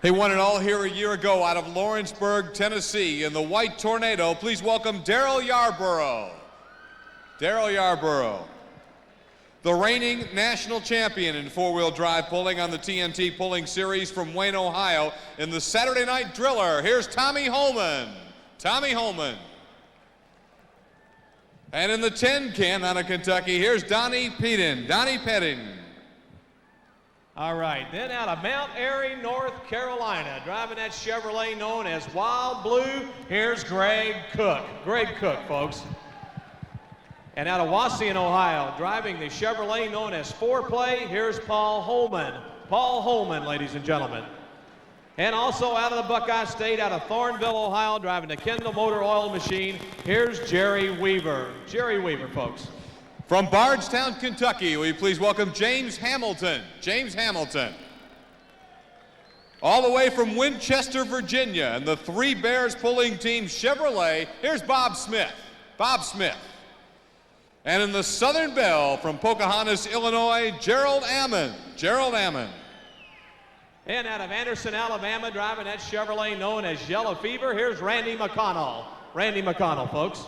They won it all here a year ago out of Lawrenceburg, Tennessee in the White Tornado. Please welcome Daryl Yarborough. Daryl Yarborough, the reigning national champion in four-wheel drive pulling on the TNT Pulling Series from Wayne, Ohio in the Saturday Night Driller. Here's Tommy Holman. Tommy Holman. And in the tin can out of Kentucky, here's Donnie Pedin. Donnie Pedin. All right, then out of Mount Airy, North Carolina, driving that Chevrolet known as Wild Blue, here's Greg Cook. Greg Cook, folks. And out of Wauseon, Ohio, driving the Chevrolet known as Foreplay, here's Paul Holman. Paul Holman, ladies and gentlemen. And also out of the Buckeye State, out of Thornville, Ohio, driving the Kendall Motor Oil Machine, here's Jerry Weaver. Jerry Weaver, folks. From Bardstown, Kentucky, will you please welcome James Hamilton. James Hamilton. All the way from Winchester, Virginia, and the Three Bears pulling team Chevrolet, here's Bob Smith. Bob Smith. And in the Southern Belle from Pocahontas, Illinois, Gerald Ammon. Gerald Ammon. And out of Anderson, Alabama, driving that Chevrolet known as Yellow Fever, here's Randy McConnell. Randy McConnell, folks.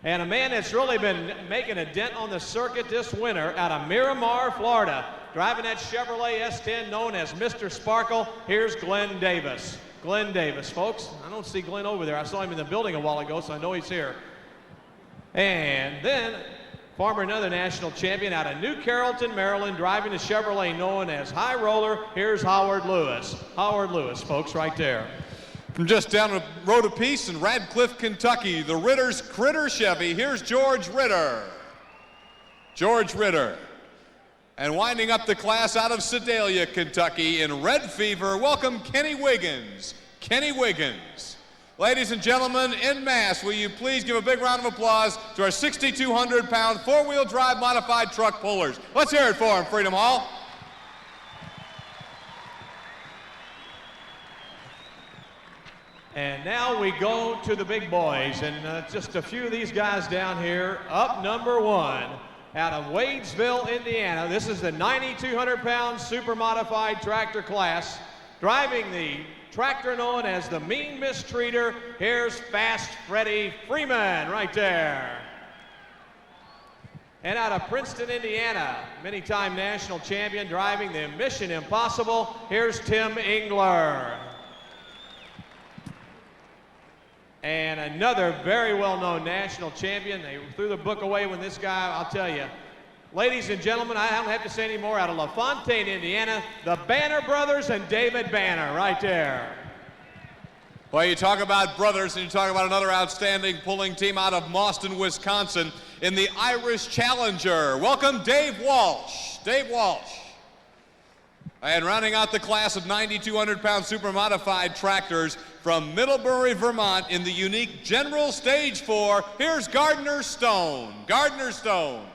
And a man that's really been making a dent on the circuit this winter out of Miramar, Florida, driving that Chevrolet S10 known as Mr. Sparkle, here's Glenn Davis. Glenn Davis, folks. I don't see Glenn over there. I saw him in the building a while ago, so I know he's here. And then, former another national champion out of New Carrollton, Maryland, driving the Chevrolet known as High Roller, here's Howard Lewis. Howard Lewis, folks, right there. From just down the road a piece in Radcliffe, Kentucky, the Ritter's Critter Chevy, here's George Ritter. George Ritter. And winding up the class out of Sedalia, Kentucky in Red Fever, welcome Kenny Wiggins. Kenny Wiggins. Ladies and gentlemen, en masse, will you please give a big round of applause to our 6,200-pound four-wheel drive modified truck pullers. Let's hear it for them, Freedom Hall. And now we go to the big boys, and just a few of these guys down here. Up number one, out of Wadesville, Indiana. This is the 9,200-pound super modified tractor class. Driving the tractor known as the Mean Mistreater, here's Fast Freddie Freeman right there. And out of Princeton, Indiana, many-time national champion driving the Mission Impossible, here's Tim Engler. And another very well-known national champion. They threw the book away when this guy, I'll tell you. Ladies and gentlemen, I don't have to say any more. Out of LaFontaine, Indiana, the Banner Brothers and David Banner right there. Well, you talk about brothers and you talk about another outstanding pulling team out of Mauston, Wisconsin in the Irish Challenger. Welcome Dave Walsh. Dave Walsh. And rounding out the class of 9,200-pound super modified tractors from Middlebury, Vermont in the unique General Stage 4, here's Gardner Stone. Gardner Stone.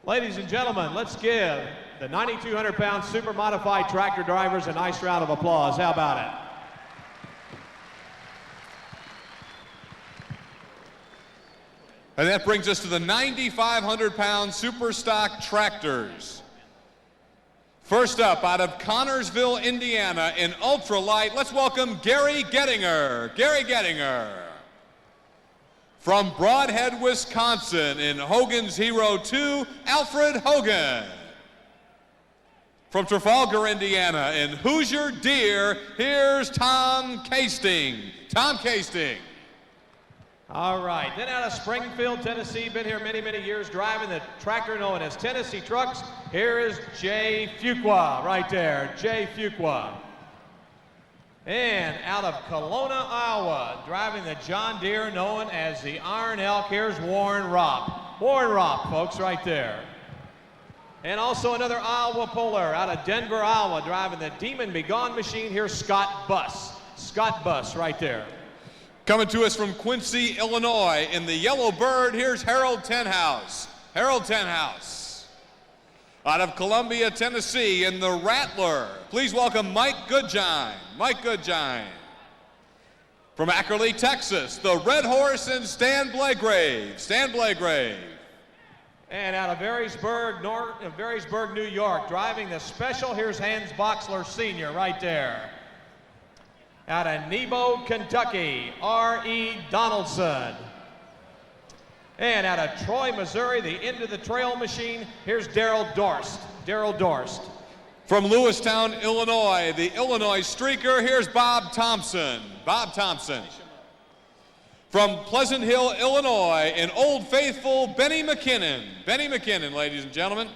Ladies and gentlemen, let's give the 9,200-pound super modified tractor drivers a nice round of applause. How about it? And that brings us to the 9,500-pound super stock tractors. First up, out of Connorsville, Indiana, in ultralight, let's welcome Gary Gettinger. Gary Gettinger. From Broadhead, Wisconsin, in Hogan's Hero 2, Alfred Hogan. From Trafalgar, Indiana, in Hoosier Deer, here's Tom Casting. Tom Casting. All right, then out of Springfield, Tennessee, been here many, many years driving the tractor known as Tennessee Trucks. Here is Jay Fuqua right there, Jay Fuqua. And out of Kelowna, Iowa, driving the John Deere known as the Iron Elk, here's Warren Ropp. Warren Ropp, folks, right there. And also another Iowa puller out of Denver, Iowa, driving the Demon Be Gone machine, here's Scott Buss. Scott Buss right there. Coming to us from Quincy, Illinois, in the Yellow Bird, here's Harold Tenhouse. Harold Tenhouse. Out of Columbia, Tennessee, in the Rattler, please welcome Mike Goodgine. Mike Goodgine. From Ackerley, Texas, the Red Horse and Stan Blagrave. Stan Blagrave. And out of Varysburg, New York, driving the special, here's Hans Boxler Sr. right there. Out of Nebo, Kentucky, R.E. Donaldson. And out of Troy, Missouri, the end of the trail machine, here's Darrell Dorst. Darrell Dorst. From Lewistown, Illinois, the Illinois streaker, here's Bob Thompson. Bob Thompson. From Pleasant Hill, Illinois, in Old Faithful, Benny McKinnon. Benny McKinnon, ladies and gentlemen.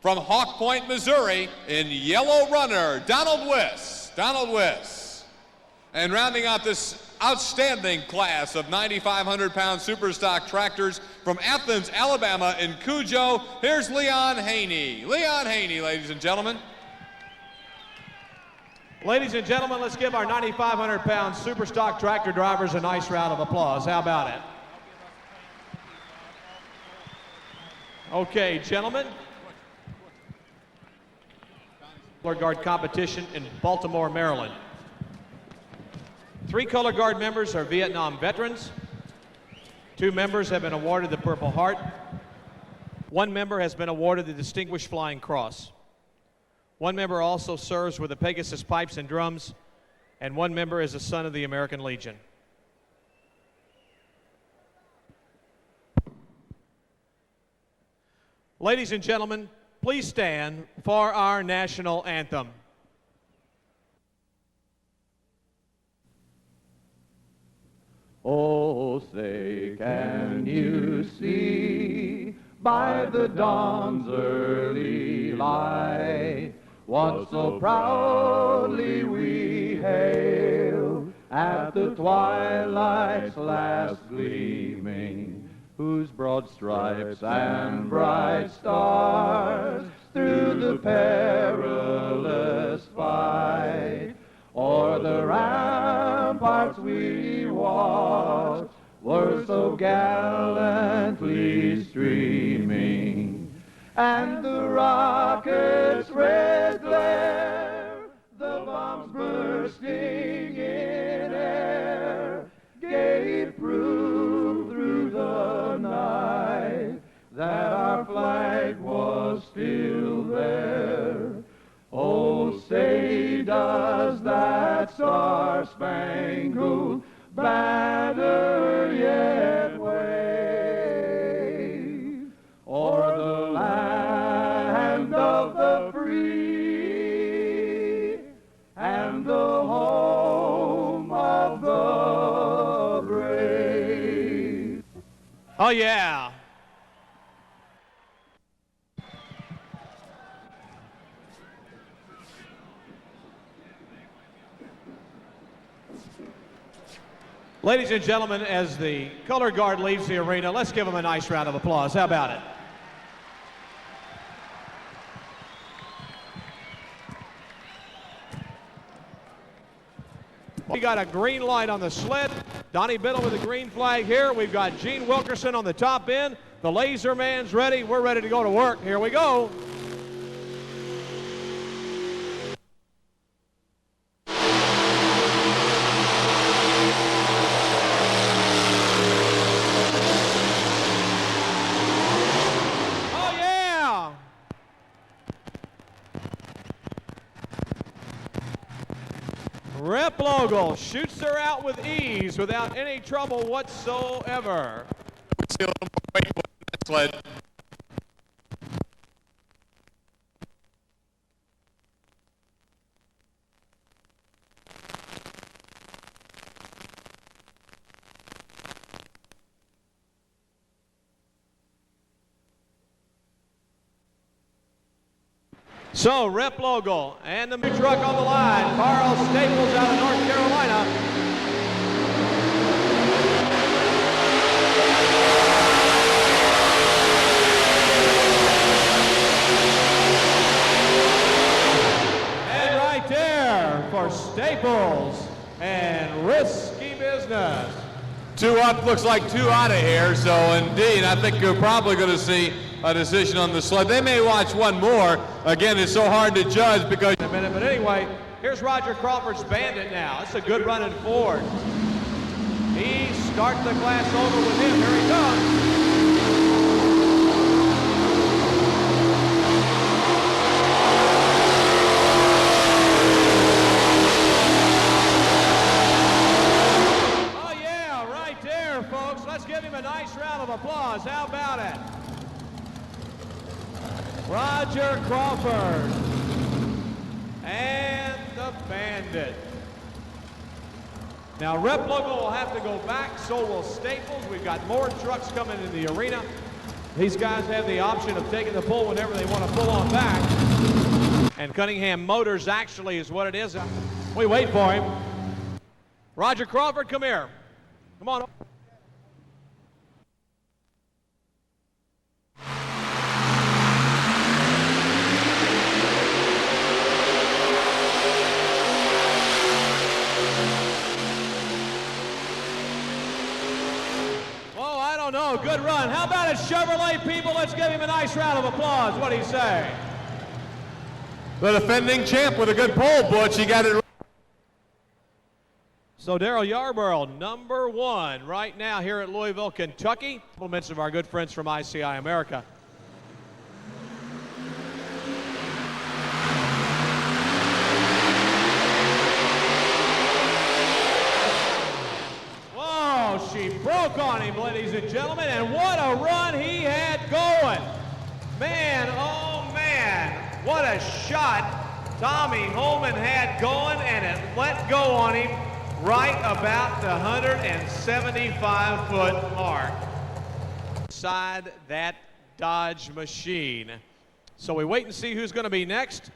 From Hawk Point, Missouri, in Yellow Runner, Donald Wiss. Donald Wiss. And rounding out this outstanding class of 9,500-pound super stock tractors from Athens, Alabama, in Cujo, here's Leon Haney. Leon Haney, ladies and gentlemen. Ladies and gentlemen, let's give our 9,500-pound super stock tractor drivers a nice round of applause. How about it? Okay, gentlemen. Color guard competition in Baltimore, Maryland. 3 color guard members are Vietnam veterans. 2 members have been awarded the Purple Heart. 1 member has been awarded the Distinguished Flying Cross. 1 member also serves with the Pegasus Pipes and Drums, and 1 member is a son of the American Legion. Ladies and gentlemen, please stand for our national anthem. Oh, say, can you see by the dawn's early light what so proudly we hailed at the twilight's last gleaming, whose broad stripes and bright stars through the perilous fight o'er the ramparts we watched were so gallantly streaming, and the rocket's red glare, the bombs bursting in air, gave proof through the night that our flag was still there. Oh, say does that star-spangled banner yet wave o'er the land of the free and the home of the brave? Oh, yeah. Ladies and gentlemen, as the color guard leaves the arena, let's give him a nice round of applause. How about it? We got a green light on the sled. Donnie Biddle with the green flag here. We've got Gene Wilkerson on the top end. The laser man's ready. We're ready to go to work. Here we go. Rep Logel shoots her out with ease without any trouble whatsoever. See a little more weight on that sled. So, Rep Logel and the new truck on the line, Carl Staples out of North Carolina. And right there for Staples and Risky Business. 2 up, looks like 2 out of here, so indeed, I think you're probably going to see a decision on the sled. They may watch one more. Again, it's so hard to judge because... In a minute, but anyway, here's Roger Crawford's Bandit now. It's a good running Ford. He starts the class over with him. Here he comes. Roger Crawford. And the Bandit. Now, Rep Local will have to go back, so will Staples. We've got more trucks coming in the arena. These guys have the option of taking the pull whenever they want to pull on back. And Cunningham Motors actually is what it is. We wait for him. Roger Crawford, come here. Come on. No, good run. How about it, Chevrolet people? Let's give him a nice round of applause. What do you say? The defending champ with a good pole, Butch. He got it. So Daryl Yarborough, number 1 right now here at Louisville, Kentucky. Compliments of our good friends from ICI America. She broke on him, ladies and gentlemen, and what a run he had going. Man, oh man, what a shot Tommy Holman had going, and it let go on him right about the 175-foot mark. Inside that Dodge machine. So we wait and see who's going to be next.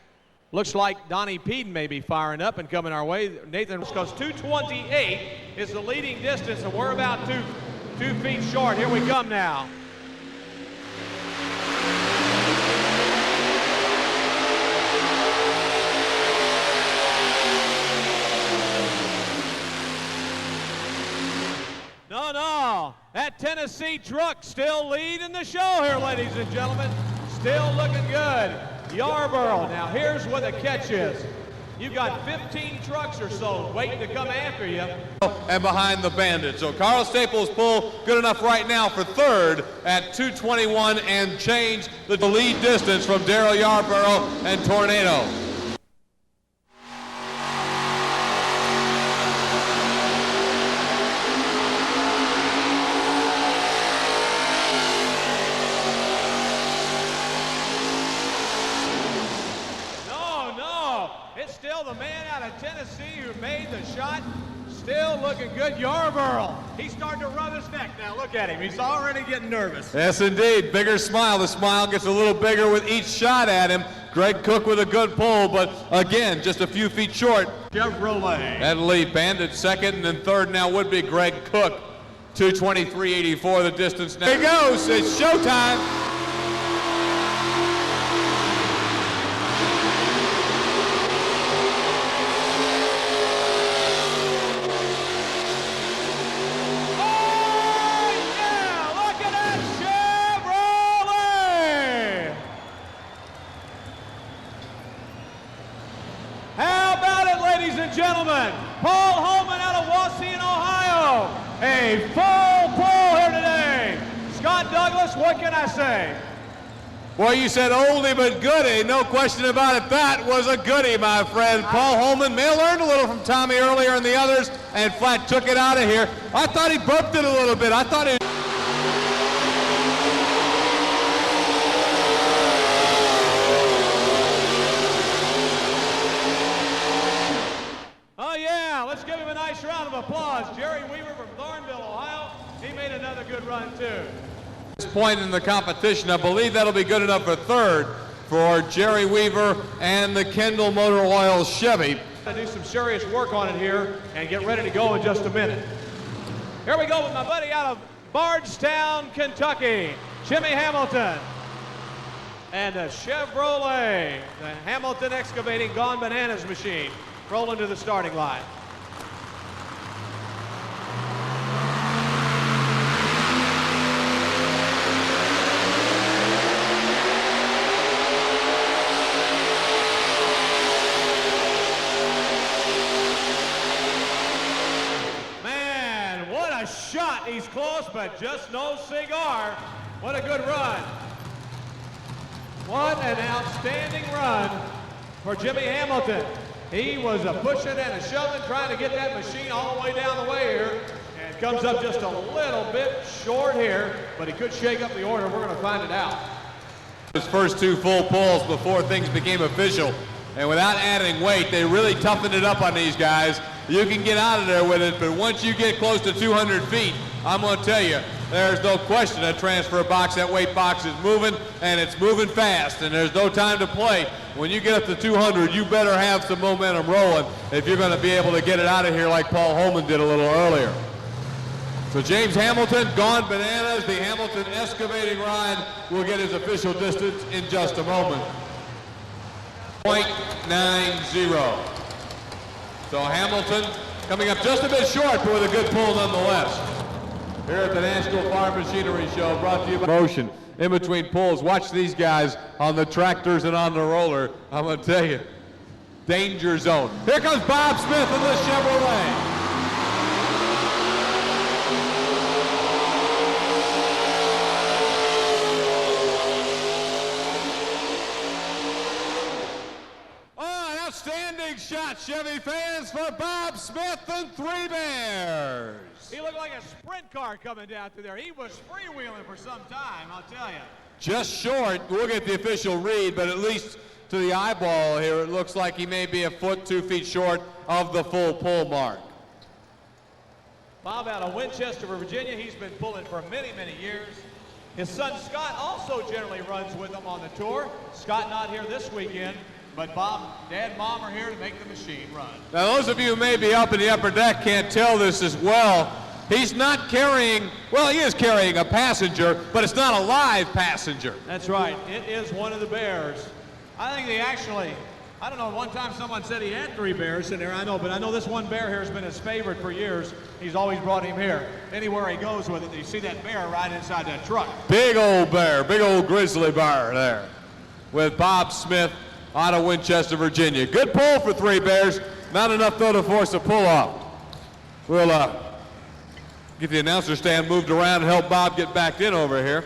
Looks like Donnie Peden may be firing up and coming our way. Nathan goes 2:28 is the leading distance, and we're about two feet short. Here we come now. No, that Tennessee truck still leading the show here, ladies and gentlemen. Still looking good. Yarborough. Now here's where the catch is. You've got 15 trucks or so waiting to come after you. And behind the Bandit. So Carl Staples' pull good enough right now for third at 2:21 and change the lead distance from Daryl Yarborough and Tornado. It's still the man out of Tennessee who made the shot. Still looking good. Yarborough. He's starting to rub his neck now. Look at him. He's already getting nervous. Yes, indeed. Bigger smile. The smile gets a little bigger with each shot at him. Greg Cook with a good pull, but again, just a few feet short. Chevrolet. That lead. Bandit second, and then third now would be Greg Cook. 2:23.84 the distance now. Here he goes. It's showtime. Ladies and gentlemen, Paul Holman out of Wauseon, Ohio. A full pull here today. Scott Douglas, what can I say? Well, you said oldie but goodie. No question about it. That was a goodie, my friend. Paul Holman may have learned a little from Tommy earlier and the others, and flat took it out of here. I thought he burped it a little bit. I thought he... Let's give him a nice round of applause. Jerry Weaver from Thornville, Ohio. He made another good run, too. At this point in the competition, I believe that'll be good enough for third for Jerry Weaver and the Kendall Motor Oil Chevy. I'll do some serious work on it here and get ready to go in just a minute. Here we go with my buddy out of Bardstown, Kentucky, Jimmy Hamilton. And a Chevrolet, the Hamilton Excavating Gone Bananas machine, rolling to the starting line. Shot, he's close, but just no cigar. What a good run. What an outstanding run for Jimmy Hamilton. He was a pushing and a shoving, trying to get that machine all the way down the way here, and comes up just a little bit short here, but he could shake up the order. We're going to find it out. His first two full pulls before things became official. And without adding weight, they really toughened it up on these guys. You can get out of there with it, but once you get close to 200 feet, I'm going to tell you, there's no question that transfer box, that weight box is moving, and it's moving fast, and there's no time to play. When you get up to 200, you better have some momentum rolling if you're going to be able to get it out of here like Paul Holman did a little earlier. So James Hamilton gone bananas. The Hamilton excavating ride will get his official distance in just a moment. 0.90. So Hamilton coming up just a bit short, but with a good pull nonetheless. Here at the National Farm Machinery Show, brought to you by Motion. In between pulls, watch these guys on the tractors and on the roller. I'm going to tell you, danger zone. Here comes Bob Smith in the Chevrolet. Outstanding shot, Chevy fans, for Bob Smith and Three Bears. He looked like a sprint car coming down through there. He was freewheeling for some time, I'll tell you. Just short. We'll get the official read, but at least to the eyeball here, it looks like he may be a foot, 2 feet short of the full pull mark. Bob out of Winchester, Virginia. He's been pulling for many, many years. His son Scott also generally runs with him on the tour. Scott not here this weekend. But Bob, Dad, Mom are here to make the machine run. Now, those of you who may be up in the upper deck can't tell this as well. He's not carrying, well, he is carrying a passenger, but it's not a live passenger. That's right. It is one of the bears. I think they actually, I don't know, one time someone said he had 3 bears in there. I know, but I know this one bear here has been his favorite for years. He's always brought him here. Anywhere he goes with it, you see that bear right inside that truck. Big old bear, big old grizzly bear there with Bob Smith out of Winchester, Virginia. Good pull for Three Bears. Not enough, though, to force a pull-off. We'll get the announcer stand moved around and help Bob get back in over here.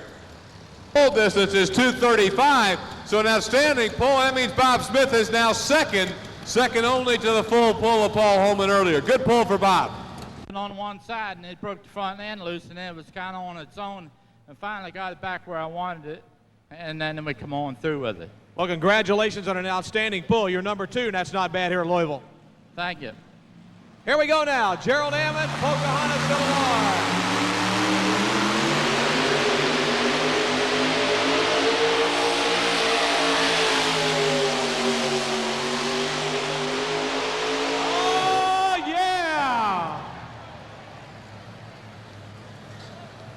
Pull distance is 235, so an outstanding pull. That means Bob Smith is now second only to the full pull of Paul Holman earlier. Good pull for Bob. On one side, and it broke the front end loose, and then it was kind of on its own, and finally got it back where I wanted it, and then we come on through with it. Well, congratulations on an outstanding pull. You're number 2, and that's not bad here at Louisville. Thank you. Here we go now. Gerald Ammon, Pocahontas, Illinois. Oh, yeah!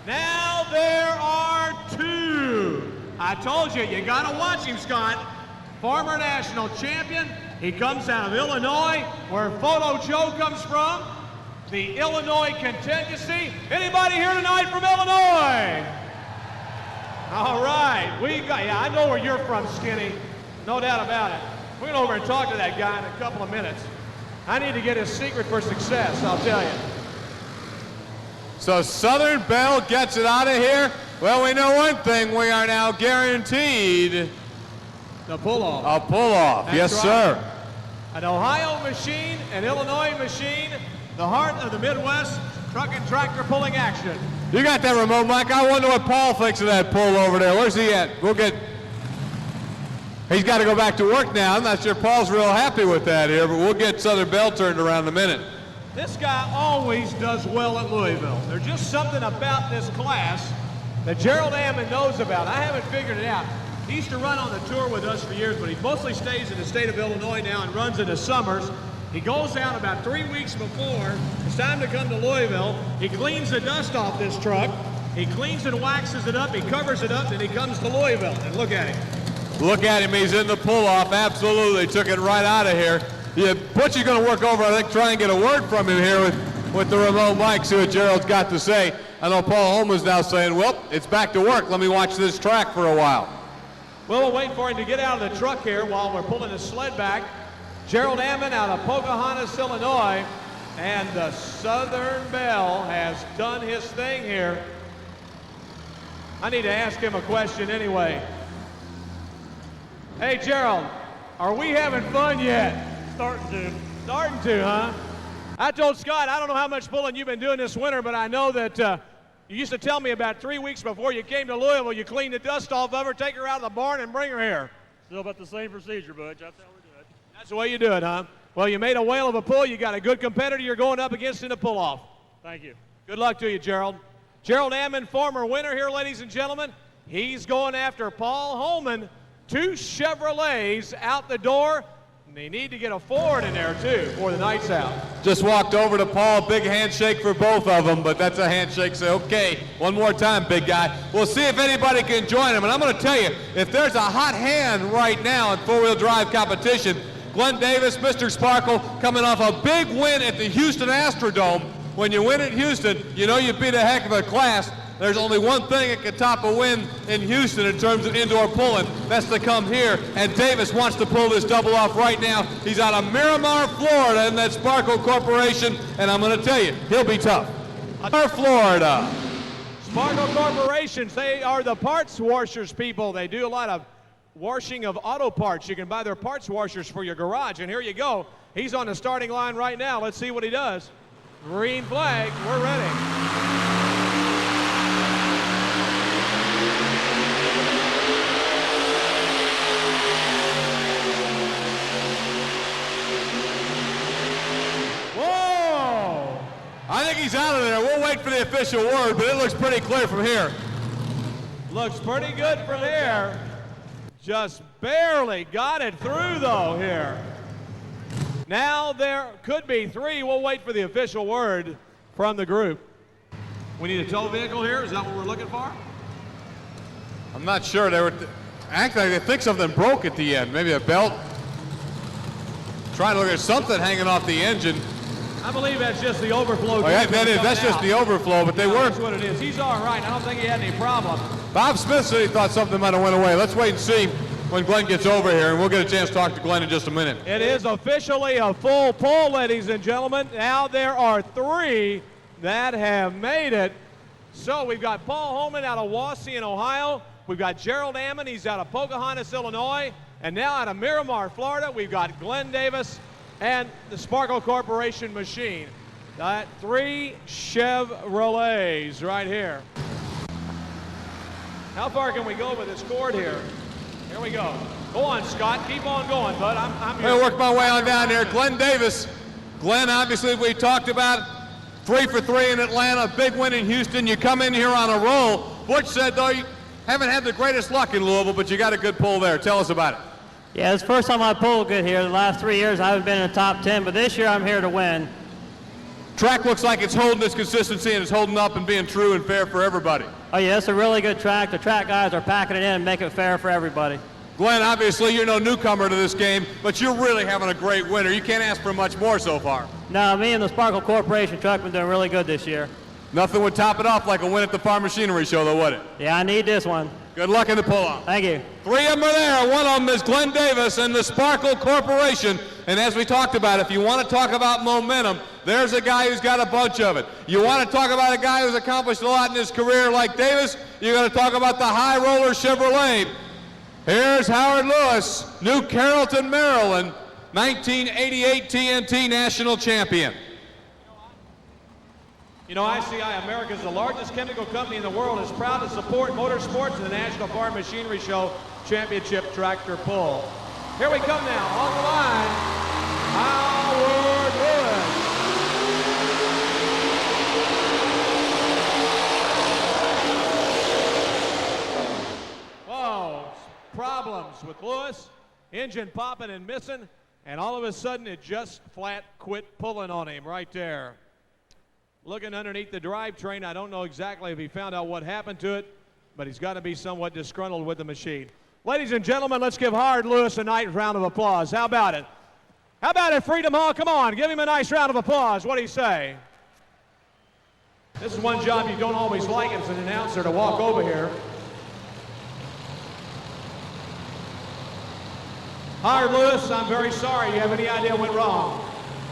Now there are 2. I told you, you got to watch him, Scott. Former national champion. He comes out of Illinois, where Photo Joe comes from. The Illinois contingency. Anybody here tonight from Illinois? All right, we got, yeah, I know where you're from, Skinny. No doubt about it. We're going to over and talk to that guy in a couple of minutes. I need to get his secret for success, I'll tell you. So Southern Belle gets it out of here. Well, we know one thing. We are now guaranteed the pull-off. A pull-off, yes, right. sir. An Ohio machine, an Illinois machine, the heart of the Midwest truck and tractor pulling action. You got that remote, Mike. I wonder what Paul thinks of that pull over there. Where's he at? He's got to go back to work now. I'm not sure Paul's real happy with that here, but we'll get Southern Belle turned around in a minute. This guy always does well at Louisville. There's just something about this class that Gerald Ammon knows about. I haven't figured it out. He used to run on the tour with us for years, but he mostly stays in the state of Illinois now and runs in the summers. He goes out about 3 weeks before it's time to come to Louisville. He cleans the dust off this truck. He cleans and waxes it up. He covers it up, and he comes to Louisville. And look at him. Look at him. He's in the pull-off. Absolutely. Took it right out of here. Yeah, Butchie's going to work over, I think, try and get a word from him here with the remote mic, see what Gerald's got to say. I know Paul Holman's now saying, well, it's back to work. Let me watch this track for a while. Well, we'll wait for him to get out of the truck here while we're pulling his sled back. Gerald Ammon out of Pocahontas, Illinois, and the Southern Belle has done his thing here. I need to ask him a question anyway. Hey, Gerald, are we having fun yet? Starting to, huh? I told Scott, I don't know how much pulling you've been doing this winter, but I know that You used to tell me about 3 weeks before you came to Louisville, you cleaned the dust off of her, take her out of the barn, and bring her here. Still about the same procedure, Butch. That's how we do it. That's the way you do it, huh? Well, you made a whale of a pull. You got a good competitor you're going up against in the pull-off. Thank you. Good luck to you, Gerald. Gerald Ammon, former winner here, ladies and gentlemen. He's going after Paul Holman. 2 Chevrolets out the door. And they need to get a Ford in there, too, for the night's out. Just walked over to Paul. Big handshake for both of them, but that's a handshake. Say, okay, one more time, big guy. We'll see if anybody can join him. And I'm going to tell you, if there's a hot hand right now in four-wheel drive competition, Glenn Davis, Mr. Sparkle, coming off a big win at the Houston Astrodome. When you win at Houston, you know you beat a heck of a class. There's only one thing that can top a win in Houston in terms of indoor pulling. That's to come here, and Davis wants to pull this double off right now. He's out of Miramar, Florida, in that Sparkle Corporation, and I'm going to tell you, he'll be tough. Florida. Sparkle Corporations, they are the parts washers people. They do a lot of washing of auto parts. You can buy their parts washers for your garage, and here you go. He's on the starting line right now. Let's see what he does. Green flag, we're ready. I think he's out of there. We'll wait for the official word, but it looks pretty clear from here. Looks pretty good from here. Just barely got it through, though, here. Now there could be 3. We'll wait for the official word from the group. We need a tow vehicle here. Is that what we're looking for? I'm not sure. They were actually, I think something broke at the end. Maybe a belt. Trying to look at something hanging off the engine. I believe that's just the overflow. Oh, yeah, that's just the overflow, but they weren't. That's what it is. He's all right. I don't think he had any problem. Bob Smith said he thought something might have went away. Let's wait and see when Glenn gets over here, and we'll get a chance to talk to Glenn in just a minute. It is officially a full pull, ladies and gentlemen. Now there are 3 that have made it. So we've got Paul Holman out of Wauseon, Ohio. We've got Gerald Ammon. He's out of Pocahontas, Illinois. And now out of Miramar, Florida, we've got Glenn Davis and the Sparkle Corporation machine. 3 Chevrolets right here. How far can we go with this cord here? Here we go. Go on, Scott. Keep on going, bud. I'm here. I'll work my way on down here. Glenn Davis. Glenn, obviously, we talked about 3 for 3 in Atlanta, big win in Houston. You come in here on a roll. Butch said, though, you haven't had the greatest luck in Louisville, but you got a good pull there. Tell us about it. Yeah, it's the first time I pulled good here. The last 3 years I haven't been in the top 10, but this year I'm here to win. Track looks like it's holding its consistency and it's holding up and being true and fair for everybody. Oh yeah, it's a really good track. The track guys are packing it in and making it fair for everybody. Glenn, obviously you're no newcomer to this game, but you're really having a great winter. You can't ask for much more so far. No, me and the Sparkle Corporation truck been doing really good this year. Nothing would top it off like a win at the Farm Machinery Show, though, would it? Yeah, I need this one. Good luck in the pull-off. Thank you. 3 of them are there. One of them is Glenn Davis and the Sparkle Corporation. And as we talked about, if you want to talk about momentum, there's a guy who's got a bunch of it. You want to talk about a guy who's accomplished a lot in his career like Davis, you're going to talk about the High Roller Chevrolet. Here's Howard Lewis, New Carrollton, Maryland, 1988 TNT National Champion. You know, ICI, America's the largest chemical company in the world, is proud to support motorsports in the National Farm Machinery Show Championship Tractor Pull. Here we come now, on the line, Howard Lewis. Whoa, problems with Lewis, engine popping and missing, and all of a sudden it just flat quit pulling on him right there. Looking underneath the drivetrain, I don't know exactly if he found out what happened to it, but he's got to be somewhat disgruntled with the machine. Ladies and gentlemen, let's give Howard Lewis a nice round of applause. How about it? How about it, Freedom Hall? Come on, give him a nice round of applause. What do you say? This is one job you don't always like as an announcer, to walk over here. Howard Lewis, I'm very sorry. You have any idea what went wrong?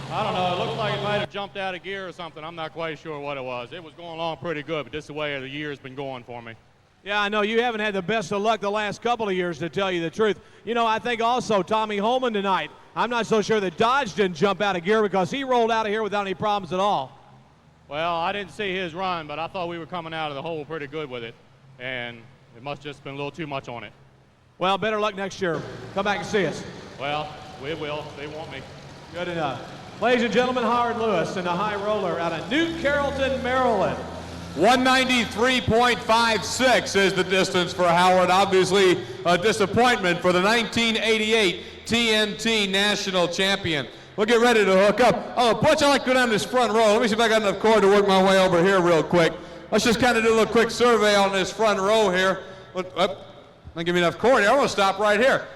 I don't know. It looked like it might have jumped out of gear or something. I'm not quite sure what it was. It was going along pretty good, but this is the way the year's been going for me. Yeah, I know you haven't had the best of luck the last couple of years, to tell you the truth. You know, I think also Tommy Holman tonight, I'm not so sure that Dodge didn't jump out of gear because he rolled out of here without any problems at all. Well, I didn't see his run, but I thought we were coming out of the hole pretty good with it, and it must have just been a little too much on it. Well, better luck next year. Come back and see us. Well, we will. They want me. Good enough. Ladies and gentlemen, Howard Lewis in the high roller out of New Carrollton, Maryland. 193.56 is the distance for Howard. Obviously a disappointment for the 1988 TNT National Champion. We'll get ready to hook up. Oh, Butch, I like to go down this front row. Let me see if I got enough cord to work my way over here real quick. Let's just kind of do a little quick survey on this front row here. Not give me enough cord here. I'm going to stop right here.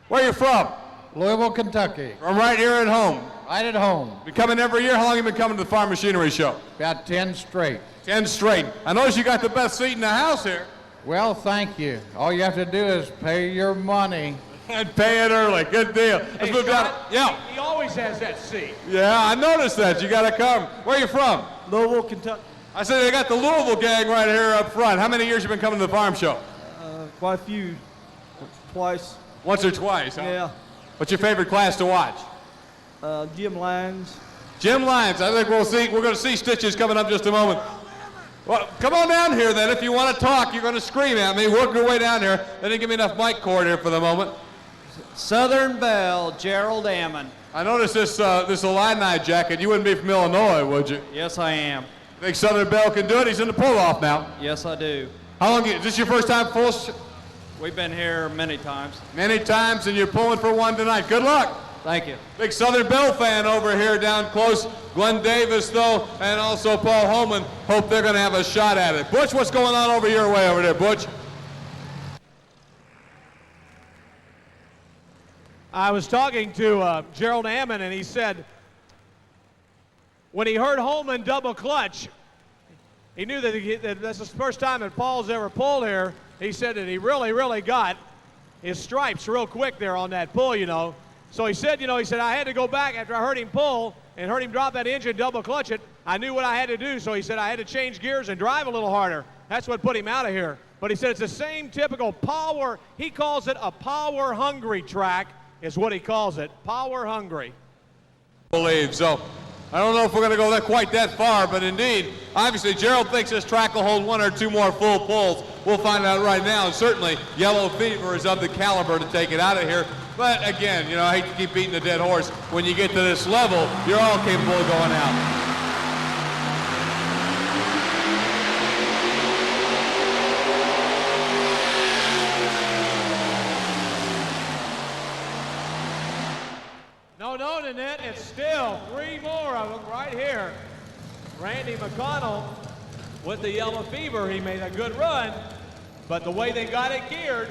Where are you from? Louisville, Kentucky. From right here at home. Right at home. Been coming every year? How long have you been coming to the Farm Machinery Show? About 10 straight. 10 straight. I notice you got the best seat in the house here. Well, thank you. All you have to do is pay your money. And pay it early. Good deal. Let's move down. Yeah. He always has that seat. Yeah, I noticed that. You got to come. Where are you from? Louisville, Kentucky. I said they got the Louisville gang right here up front. How many years you been coming to the farm show? Quite a few. Twice. Once or twice, huh? Yeah. What's your favorite class to watch? Jim Lyons. Jim Lyons. I think we're going to see Stitches coming up just a moment. Well, come on down here then. If you want to talk, you're going to scream at me. Work your way down here. They didn't give me enough mic cord here for the moment. Southern Belle, Gerald Ammon. I noticed this Illini jacket. You wouldn't be from Illinois, would you? Yes, I am. Think Southern Belle can do it? He's in the pull-off now. Yes, I do. How long? Is this your first time full? We've been here many times. Many times, and you're pulling for one tonight. Good luck. Thank you. Big Southern Belle fan over here down close. Glenn Davis, though, and also Paul Holman. Hope they're going to have a shot at it. Butch, what's going on over your way over there, Butch? I was talking to Gerald Ammon, and he said when he heard Holman double clutch, he knew that that's the first time that Paul's ever pulled here. He said that he really, really got his stripes real quick there on that pull, you know. So he said, I had to go back after I heard him pull and heard him drop that engine, double clutch it. I knew what I had to do, so he said I had to change gears and drive a little harder. That's what put him out of here. But he said it's the same typical power. He calls it a power-hungry track is what he calls it, power-hungry. Believe so. I don't know if we're going to go quite that far, but indeed, obviously, Gerald thinks this track will hold one or two more full pulls. We'll find out right now. And certainly, Yellow Fever is of the caliber to take it out of here. But again, I hate to keep beating the dead horse. When you get to this level, you're all capable of going out. No, Nanette, it's still three more of them right here. Randy McConnell with the Yellow Fever, he made a good run, but the way they got it geared,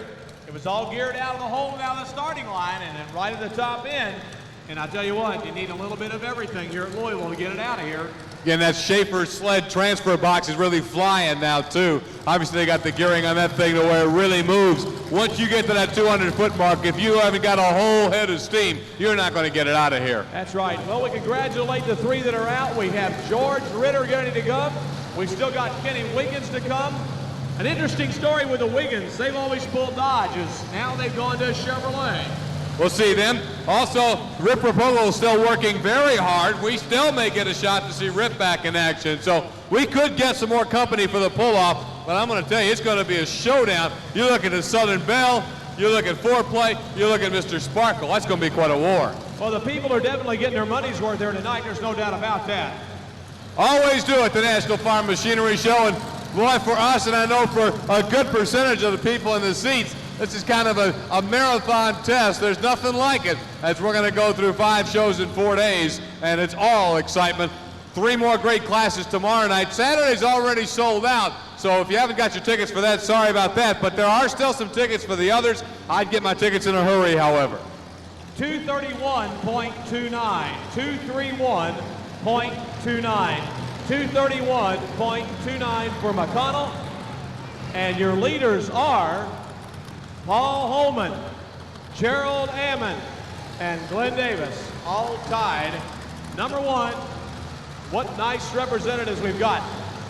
it was all geared out of the hole down the starting line and then right at the top end. And I tell you what, you need a little bit of everything here at Louisville to get it out of here. Again, that Schaefer sled transfer box is really flying now, too. Obviously, they got the gearing on that thing to where it really moves. Once you get to that 200-foot mark, if you haven't got a whole head of steam, you're not going to get it out of here. That's right. Well, we congratulate the three that are out. We have George Ritter getting to come. We've still got Kenny Wiggins to come. An interesting story with the Wiggins. They've always pulled Dodges. Now they've gone to Chevrolet. We'll see them. Also, Rip Rapolo is still working very hard. We still may get a shot to see Rip back in action. So we could get some more company for the pull-off, but I'm going to tell you, it's going to be a showdown. You look at the Southern Belle, you look at Foreplay, you look at Mr. Sparkle. That's going to be quite a war. Well, the people are definitely getting their money's worth there tonight. There's no doubt about that. Always do at the National Farm Machinery Show, and boy, for us, and I know for a good percentage of the people in the seats, this is kind of a marathon test. There's nothing like it, as we're going to go through 5 shows in 4 days, and it's all excitement. 3 more great classes tomorrow night. Saturday's already sold out, so if you haven't got your tickets for that, sorry about that, but there are still some tickets for the others. I'd get my tickets in a hurry, however. 231.29, 231.29, 231.29 for McConnell, and your leaders are Paul Holman, Gerald Ammon, and Glenn Davis, all tied. Number 1, what nice representatives we've got.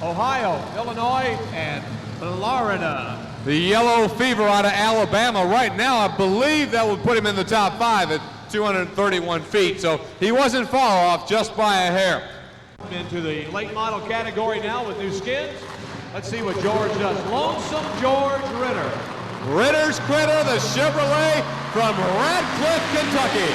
Ohio, Illinois, and Florida. The Yellow Fever out of Alabama. Right now, I believe that would put him in the top 5 at 231 feet, so he wasn't far off just by a hair. Into the late model category now with new skins. Let's see what George does. Lonesome George Ritter. Ritter's Critter, the Chevrolet from Radcliffe, Kentucky.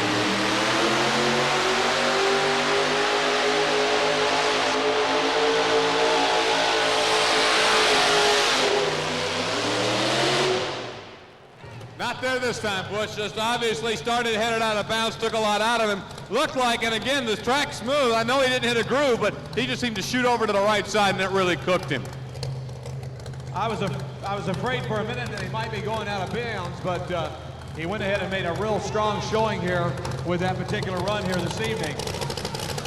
Not there this time, Bush. Just obviously started headed out of bounds, took a lot out of him. Looked like, and again, the track's smooth. I know he didn't hit a groove, but he just seemed to shoot over to the right side, and it really cooked him. I was afraid for a minute that he might be going out of bounds, but he went ahead and made a real strong showing here with that particular run here this evening.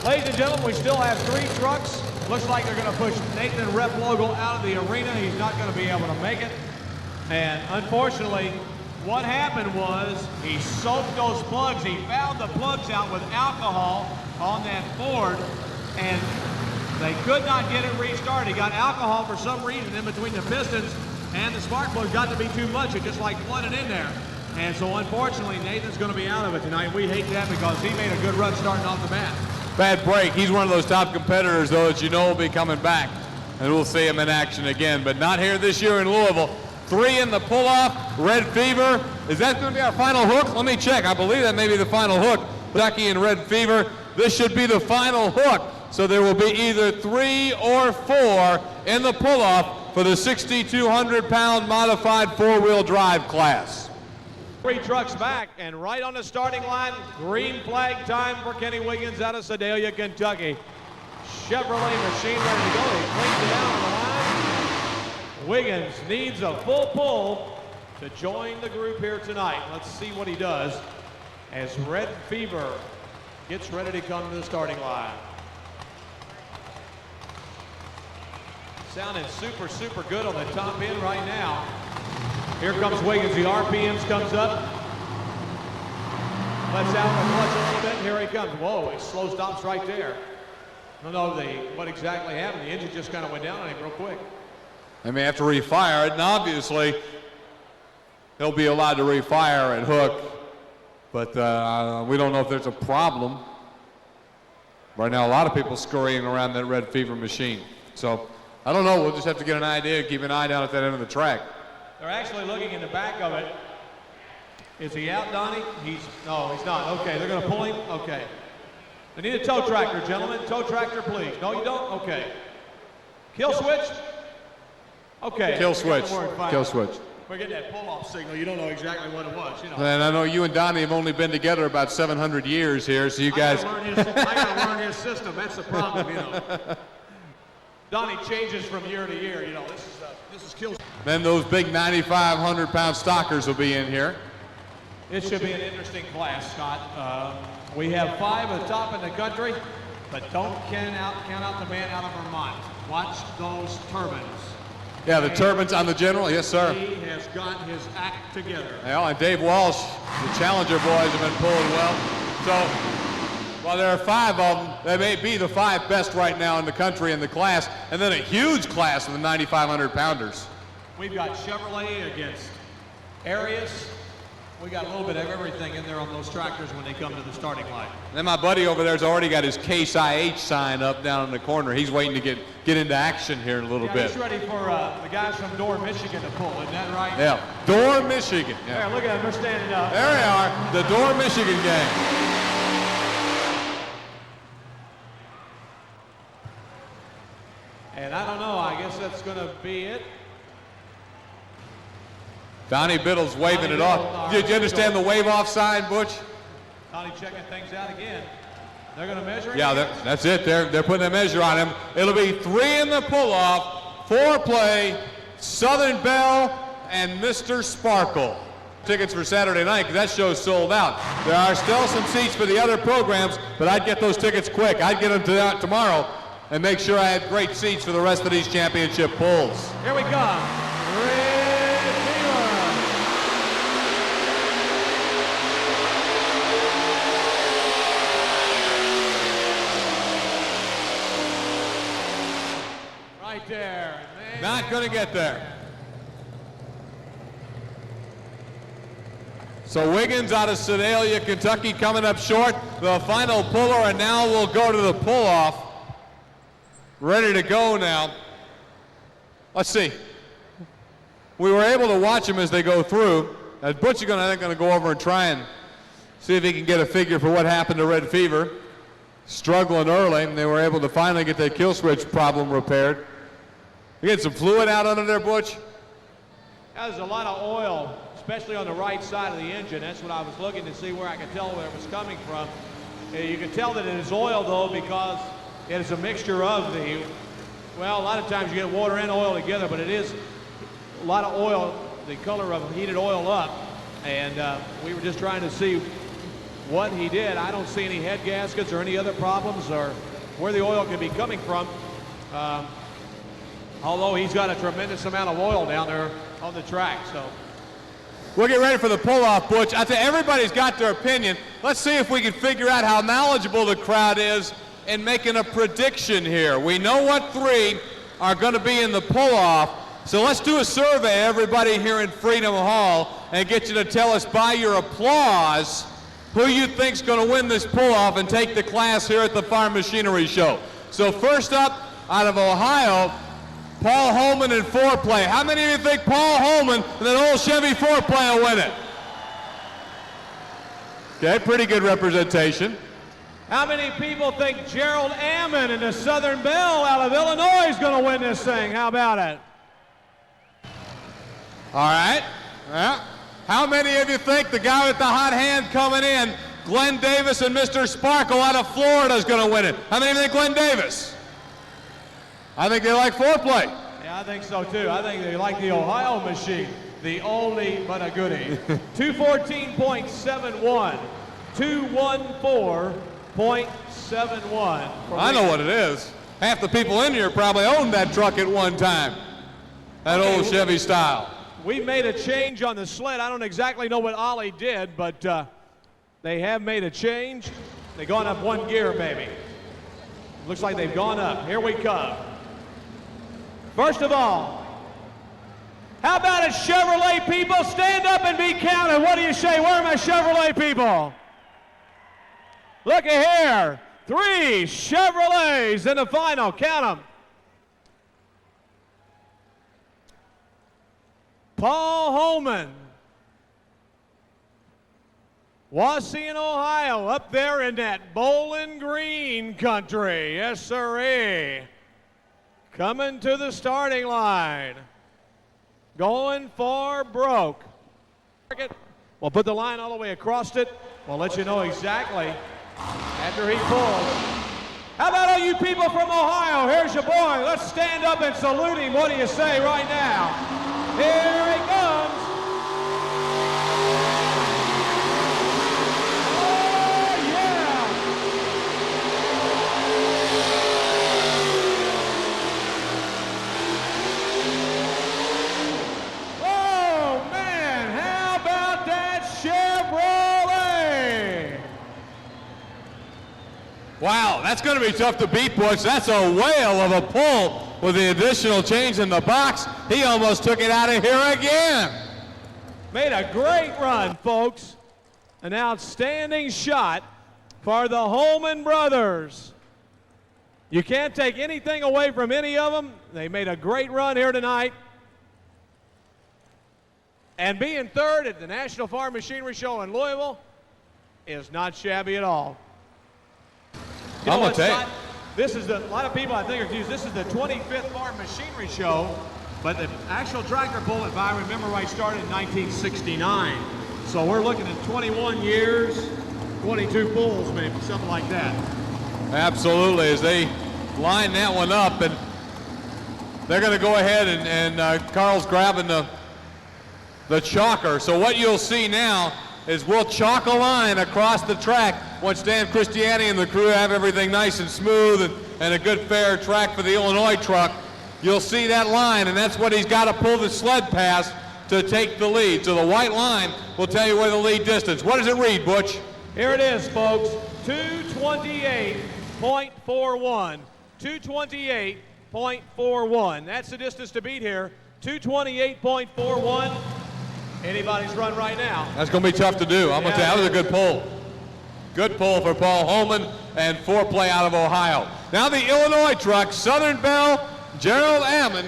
Ladies and gentlemen, we still have 3 trucks. Looks like they're going to push Nathan Rep Logo out of the arena. He's not going to be able to make it. And unfortunately, what happened was he soaked those plugs. He found the plugs out with alcohol on that Ford, and they could not get it restarted. He got alcohol for some reason in between the pistons, and the spark plug got to be too much. It just like flooded in there. And so unfortunately, Nathan's going to be out of it tonight. We hate that because he made a good run starting off the bat. Bad break. He's one of those top competitors, though, that you know will be coming back, and we'll see him in action again, but not here this year in Louisville. 3 in the pull-off, Red Fever. Is that going to be our final hook? Let me check. I believe that may be the final hook. Ducky and Red Fever. This should be the final hook. So there will be either 3 or 4 in the pull-off for the 6,200-pound modified 4-wheel drive class. 3 trucks back, and right on the starting line, green flag time for Kenny Wiggins out of Sedalia, Kentucky. Chevrolet machine ready to go. He cleans it out on the line. Wiggins needs a full pull to join the group here tonight. Let's see what he does as Red Fever gets ready to come to the starting line. Sounding super, super good on the top end right now. Here comes Wiggins. The RPMs comes up. Lets out the clutch a little bit. Here he comes. Whoa, he slow stops right there. I don't know what exactly happened. The engine just kind of went down on him real quick. They may have to refire it, and obviously he'll be allowed to refire at hook, but we don't know if there's a problem. Right now, a lot of people scurrying around that Red Fever machine. So I don't know. We'll just have to get an idea, keep an eye down at that end of the track. They're actually looking in the back of it. Is he out, Donnie? No, he's not. Okay, they're going to pull him. Okay. They need a tow tractor, gentlemen. Tow tractor, please. No, you don't? Okay. Kill switch? Okay. Kill switch. Kill switch. We're getting that pull-off signal. You don't know exactly what it was, you know. And I know you and Donnie have only been together about 700 years here, so you guys. I gotta learn his system. That's the problem, you know. Donnie changes from year to year, you know. This is kill. Then those big 9,500-pound stockers will be in here. It should be an interesting class, Scott. We have 5 at the top in the country, but don't count out the man out of Vermont. Watch those turbines. Yeah, the turbines on the General, yes, sir. He has got his act together. Well, and Dave Walsh, the Challenger boys have been pulling well. So, while there are 5 of them, they may be the 5 best right now in the country in the class, and then a huge class of the 9,500-pounders. We've got Chevrolet against Arias. We got a little bit of everything in there on those tractors when they come to the starting line. And then my buddy over there's already got his Case IH sign up down in the corner. He's waiting to get into action here in a little bit. He's ready for the guys from Dorr, Michigan to pull, isn't that right? Yeah, Dorr, Michigan. Yeah. There, look at them, they're standing up. There they are, the Dorr, Michigan gang. And I don't know, I guess that's going to be it. Donnie Biddle's waving it off. Did you understand the wave off sign, Butch? Donnie checking things out again. They're going to measure it? Yeah, that's it. They're putting a measure on him. It'll be 3 in the pull-off, 4 play, Southern Belle, and Mr. Sparkle. Tickets for Saturday night, because that show's sold out. There are still some seats for the other programs, but I'd get those tickets quick. I'd get them to tomorrow and make sure I had great seats for the rest of these championship pulls. Here we come. Right there. Man. Not going to get there. So Wiggins out of Sedalia, Kentucky coming up short. The final puller, and now we'll go to the pull-off. ready to go now. Let's see. We were able to watch them as they go through. Butch is going to go over and try and see if he can get a figure for what happened to Red Fever. Struggling early, and they were able to finally get that kill switch problem repaired. You get some fluid out under there, Butch? There's a lot of oil, especially on the right side of the engine. That's what I was looking to see where I could tell where it was coming from. You can tell that it is oil, though, because it is a mixture of well, a lot of times you get water and oil together, but it is a lot of oil, the color of heated oil up. And we were just trying to see what he did. I don't see any head gaskets or any other problems or where the oil could be coming from. Although he's got a tremendous amount of oil down there on the track. So we'll get ready for the pull-off, Butch. I think everybody's got their opinion. Let's see if we can figure out how knowledgeable the crowd is in making a prediction here. We know what three are going to be in the pull-off. So let's do a survey, everybody here in Freedom Hall, and get you to tell us by your applause who you think's going to win this pull-off and take the class here at the Farm Machinery Show. So first up, out of Ohio, Paul Holman in 4-play. How many of you think Paul Holman and that old Chevy 4-play will win it? Okay, pretty good representation. how many people think Gerald Ammon in the Southern Belle out of Illinois is going to win this thing? How about it? All right. Yeah. How many of you think the guy with the hot hand coming in, Glenn Davis and Mr. Sparkle out of Florida, is going to win it? How many of you think Glenn Davis? I think they like 4-play. Yeah, I think so too. I think they like the Ohio machine, the oldie but a goodie. 214.71, 214.71. I know what it is. Half the people in here probably owned that truck at one time. That old Chevy style. We made a change on the sled. I don't exactly know what Ollie did, but they have made a change. They've gone up one gear, baby. Looks like they've gone up. Here we come. First of all, how about it, Chevrolet people? Stand up and be counted. What do you say? Where are my Chevrolet people? Look at here. 3 Chevrolets in the final. Count them. Paul Holman, Wauseon, Ohio, up there in that Bowling Green country. Yes, sirree. Coming to the starting line. Going for broke. We'll put the line all the way across it. We'll let you know exactly after he pulls. How about all you people from Ohio? Here's your boy. Let's stand up and salute him. What do you say right now? Here he comes. Oh, yeah. Oh, man, how about that Chevrolet? Wow, that's going to be tough to beat, Butch. That's a whale of a pull with the additional change in the box. He almost took it out of here again. Made a great run, folks. An outstanding shot for the Holman brothers. You can't take anything away from any of them. They made a great run here tonight. And being third at the National Farm Machinery Show in Louisville is not shabby at all. I'm going to tell you. This is a lot of people I think are confused. This is the 25th Farm Machinery Show, but the actual tractor pull, if I remember right, started in 1969. So we're looking at 21 years, 22 pulls, maybe, something like that. Absolutely, as they line that one up, and they're going to go ahead and Carl's grabbing the chalker. So what you'll see now is we'll chalk a line across the track once Dan Christiani and the crew have everything nice and smooth and a good fair track for the Illinois truck. You'll see that line, and that's what he's got to pull the sled past to take the lead. So the white line will tell you where the lead distance. What does it read, Butch? Here it is, folks. 228.41. 228.41. That's the distance to beat here. 228.41. Anybody's run right now. That's going to be tough to do. I'm going to tell you, that was a good pull. Good pull for Paul Holman and foreplay out of Ohio. Now the Illinois truck, Southern Belle, Gerald Ammon,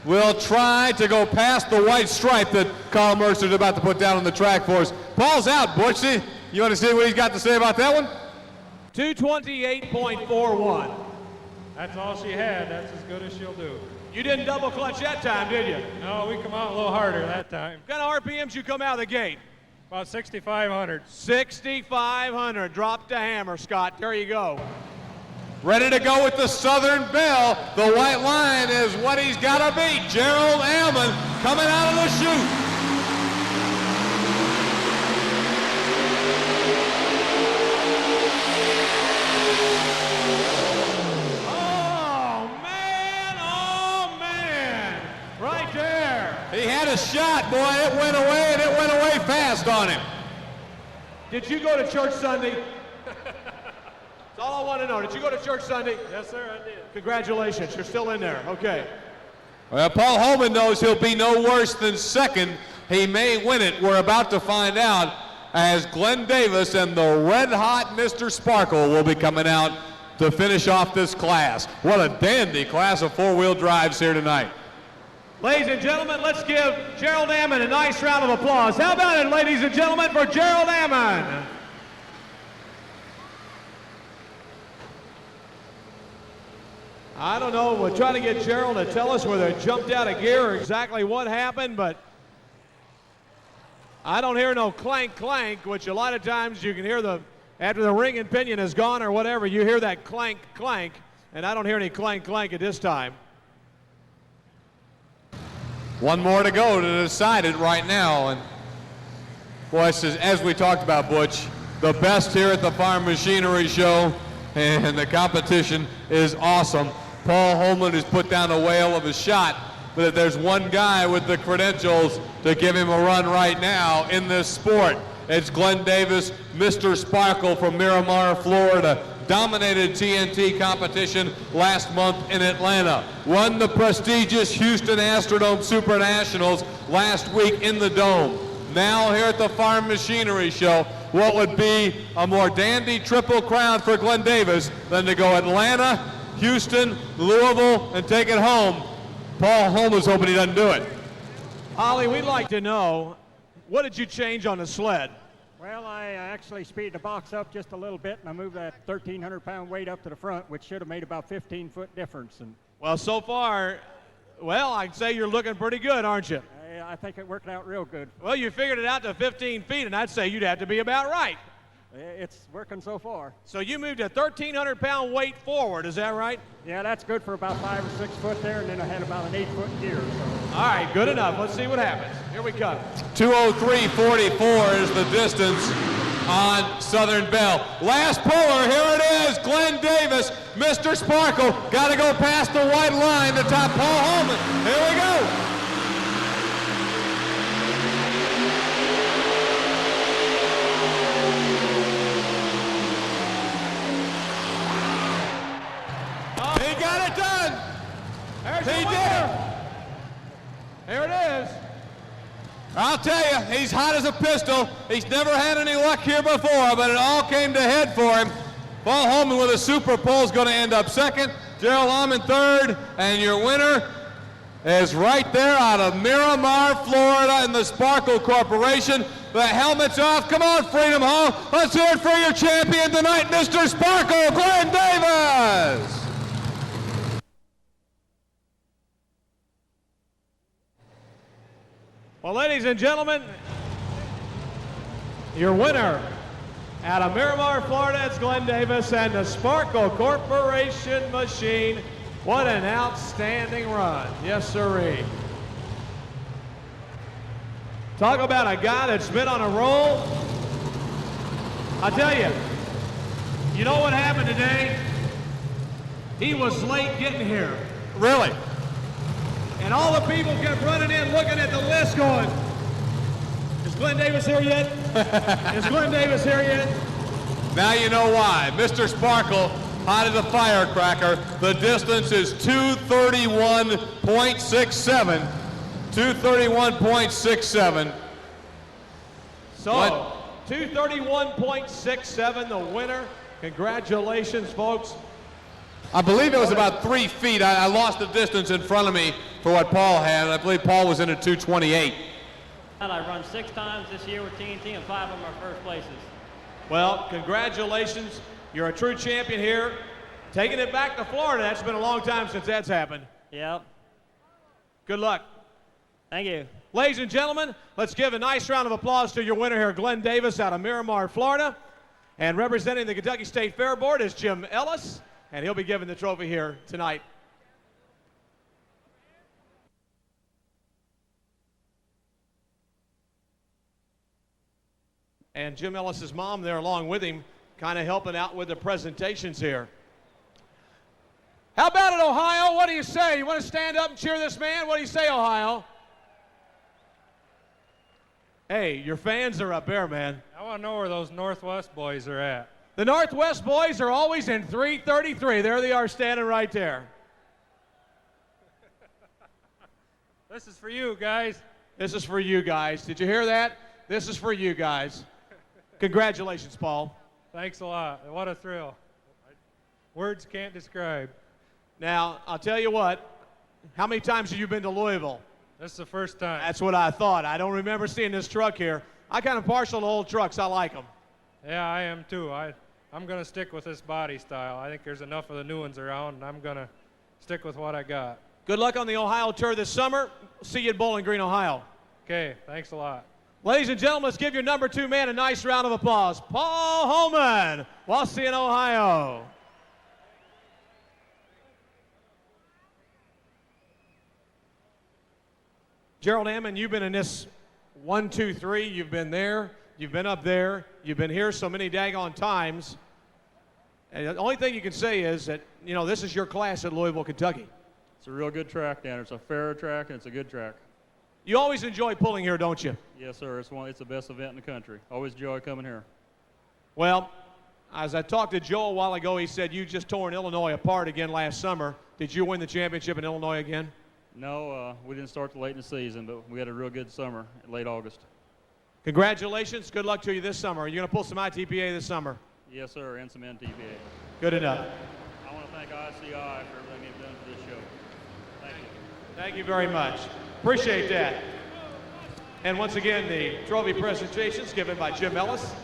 will try to go past the white stripe that Carl Mercer's about to put down on the track for us. Paul's out, Butch. You want to see what he's got to say about that one? 228.41. That's all she had. That's as good as she'll do. You didn't double clutch that time, did you? No, we come out a little harder that time. What kind of RPMs you come out of the gate? About 6,500. 6,500. Drop the hammer, Scott. There you go. Ready to go with the Southern Belle. The white line is what he's got to beat. Gerald Ammon coming out of the chute. Oh, man. Right there. He had a shot, boy. It went away, and it went away fast on him. Did you go to church Sunday? That's all I want to know. Did you go to church Sunday? Yes, sir, I did. Congratulations. You're still in there. Okay. Well, Paul Holman knows he'll be no worse than second. He may win it. We're about to find out as Glenn Davis and the red-hot Mr. Sparkle will be coming out to finish off this class. What a dandy class of four-wheel drives here tonight. Ladies and gentlemen, let's give Gerald Ammon a nice round of applause. How about it, ladies and gentlemen, for Gerald Ammon? I don't know. We're trying to get Gerald to tell us whether it jumped out of gear or exactly what happened, but I don't hear no clank, clank, which a lot of times you can hear after the ring and pinion is gone or whatever, you hear that clank, clank, and I don't hear any clank, clank at this time. One more to go to decide it right now. And boy, as we talked about, Butch, the best here at the Farm Machinery Show, and the competition is awesome. Paul Holman has put down a whale of a shot, but if there's one guy with the credentials to give him a run right now in this sport, it's Glenn Davis, Mr. Sparkle from Miramar, Florida. Dominated TNT competition last month in Atlanta. Won the prestigious Houston Astrodome Super Nationals last week in the Dome. Now here at the Farm Machinery Show, what would be a more dandy triple crown for Glenn Davis than to go Atlanta, Houston, Louisville, and take it home? Paul Holman's hoping he doesn't do it. Ollie, we'd like to know, what did you change on the sled? Well, I actually speeded the box up just a little bit, and I moved that 1,300-pound weight up to the front, which should have made about 15-foot difference. And well, so far, well, I'd say you're looking pretty good, aren't you? I think it worked out real good. Well, you figured it out to 15 feet, and I'd say you'd have to be about right. It's working so far. So you moved a 1,300-pound weight forward, is that right? Yeah, that's good for about 5 or 6 foot there, and then I had about an 8-foot gear. So. All right, good enough. Let's see what happens. Here we come. 2:03.44 is the distance on Southern Belle. Last puller, here it is, Glenn Davis, Mr. Sparkle. Got to go past the white line to top Paul Holman. Here we go. He got it done. He did. Here it is. I'll tell you, he's hot as a pistol. He's never had any luck here before, but it all came to head for him. Paul Holman with a super pole is going to end up second. Gerald Ammon third, and your winner is right there out of Miramar, Florida, in the Sparkle Corporation. The helmet's off. Come on, Freedom Hall. Let's hear it for your champion tonight, Mr. Sparkle, Glenn Davis. Well, ladies and gentlemen, your winner out of Miramar, Florida, it's Glenn Davis and the Sparkle Corporation machine. What an outstanding run. Yes, sirree. Talk about a guy that's been on a roll. I tell you, you know what happened today? He was late getting here. Really? And all the people kept running in looking at the list going, is Glenn Davis here yet? Is Glenn Davis here yet? Now you know why. Mr. Sparkle, hot as a firecracker. The distance is 231.67. 231.67. So, 231.67, the winner. Congratulations, folks. I believe it was about 3 feet. I lost the distance in front of me for what Paul had. I believe Paul was in at 228. I run 6 times this year with TNT, and 5 of them are first places. Well, congratulations. You're a true champion here. Taking it back to Florida. That's been a long time since that's happened. Yep. Good luck. Thank you. Ladies and gentlemen, let's give a nice round of applause to your winner here, Glenn Davis out of Miramar, Florida. And representing the Kentucky State Fair Board is Jim Ellis, and he'll be giving the trophy here tonight. And Jim Ellis's mom there along with him, kind of helping out with the presentations here. How about it, Ohio? What do you say? You want to stand up and cheer this man? What do you say, Ohio? Hey, your fans are up there, man. I want to know where those Northwest boys are at. The Northwest boys are always in 333. There they are standing right there. This is for you, guys. This is for you guys. Did you hear that? This is for you guys. Congratulations, Paul. Thanks a lot. What a thrill. Words can't describe. Now, I'll tell you what. How many times have you been to Louisville? This is the first time. That's what I thought. I don't remember seeing this truck here. I kind of partial to old trucks. I like them. Yeah, I am too. I'm going to stick with this body style. I think there's enough of the new ones around, and I'm going to stick with what I got. Good luck on the Ohio Tour this summer. See you at Bowling Green, Ohio. Okay, thanks a lot. Ladies and gentlemen, let's give your number 2 man a nice round of applause. Paul Holman, Wauseon, Ohio. Gerald Ammon, you've been in this 1, 2, 3. You've been there. You've been up there. You've been here so many daggone times. And the only thing you can say is that, you know, this is your class at Louisville, Kentucky. It's a real good track down there. It's a fair track, and it's a good track. You always enjoy pulling here, don't you? Yes, sir. It's the best event in the country. Always enjoy coming here. Well, as I talked to Joe a while ago, he said you just tore Illinois apart again last summer. Did you win the championship in Illinois again? No, we didn't start till late in the season, but we had a real good summer, late August. Congratulations. Good luck to you this summer. Are you going to pull some ITPA this summer? Yes, sir, and some NTPA. Good enough. I want to thank ICI for everything they've done for this show. Thank you. Thank you very much. Appreciate that. And once again, the trophy presentations given by Jim Ellis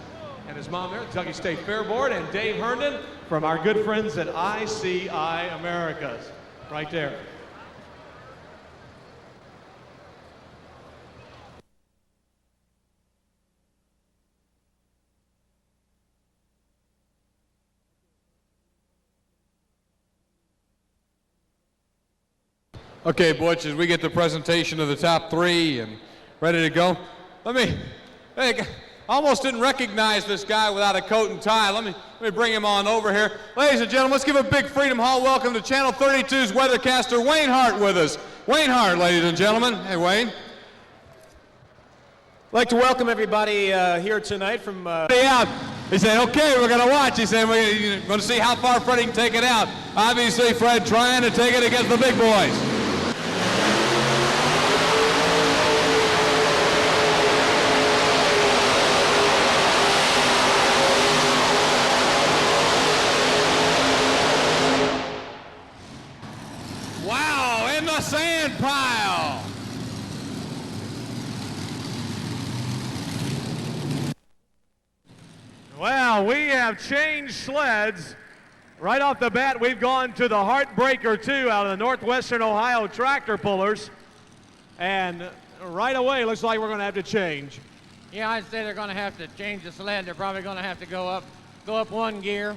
and his mom there, Kentucky State Fair Board, and Dave Herndon from our good friends at ICI Americas. Right there. Okay, Butch, as we get the presentation of the top 3 and ready to go, hey, I almost didn't recognize this guy without a coat and tie. Let me bring him on over here. Ladies and gentlemen, let's give a big Freedom Hall welcome to Channel 32's weathercaster, Wayne Hart, with us. Wayne Hart, ladies and gentlemen. Hey, Wayne. I'd like to welcome everybody here tonight from... out. He said, okay, we're going to watch. He said, we're going to see how far Freddie can take it out. Obviously, Fred trying to take it against the big boys. Wow, in the sand pile. Well, we have changed sleds. Right off the bat, we've gone to the Heartbreaker 2 out of the Northwestern Ohio Tractor Pullers. And right away, looks like we're going to have to change. Yeah, I'd say they're going to have to change the sled. They're probably going to have to go up 1 gear.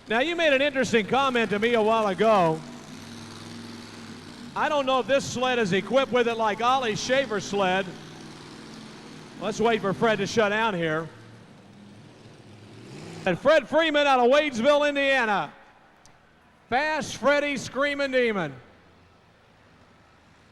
Now, you made an interesting comment to me a while ago. I don't know if this sled is equipped with it like Ollie Shaver's sled. Let's wait for Fred to shut down here. And Fred Freeman out of Wadesville, Indiana. Fast Freddy Screaming Demon.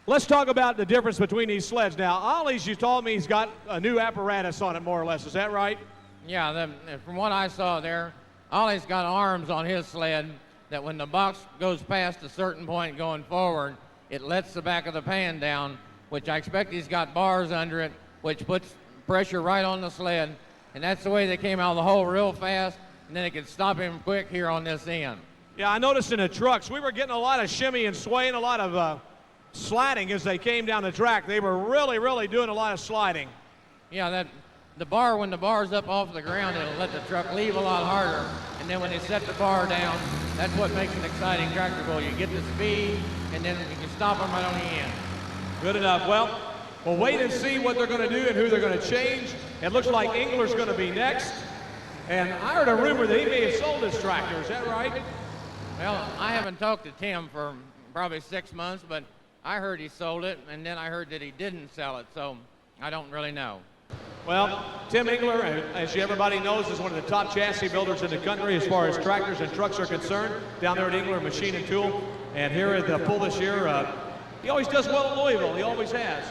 Let's talk about the difference between these sleds. Now, Ollie's, you told me he's got a new apparatus on it, more or less. Is that right? Yeah, from what I saw there, Ollie's got arms on his sled that when the box goes past a certain point going forward, it lets the back of the pan down, which I expect he's got bars under it, which puts pressure right on the sled, and that's the way they came out of the hole real fast, and then they could stop him quick here on this end. Yeah, I noticed in the trucks, we were getting a lot of shimmy and swaying, a lot of sliding as they came down the track. They were really, really doing a lot of sliding. Yeah, the bar, when the bar's up off the ground, it'll let the truck leave a lot harder. And then when they set the bar down, that's what makes an exciting tractor pull. You get the speed, and then you can stop them right on the end. Good enough. Well, we'll wait and see what they're going to do and who they're going to change. It looks like Engler's going to be next. And I heard a rumor that he may have sold his tractor. Is that right? Well, I haven't talked to Tim for probably 6 months, but I heard he sold it, and then I heard that he didn't sell it, so I don't really know. Well, Tim Engler, as everybody knows, is one of the top chassis builders in the country as far as tractors and trucks are concerned, down there at Engler Machine and Tool. And here at the pull this year, he always does well at Louisville. He always has.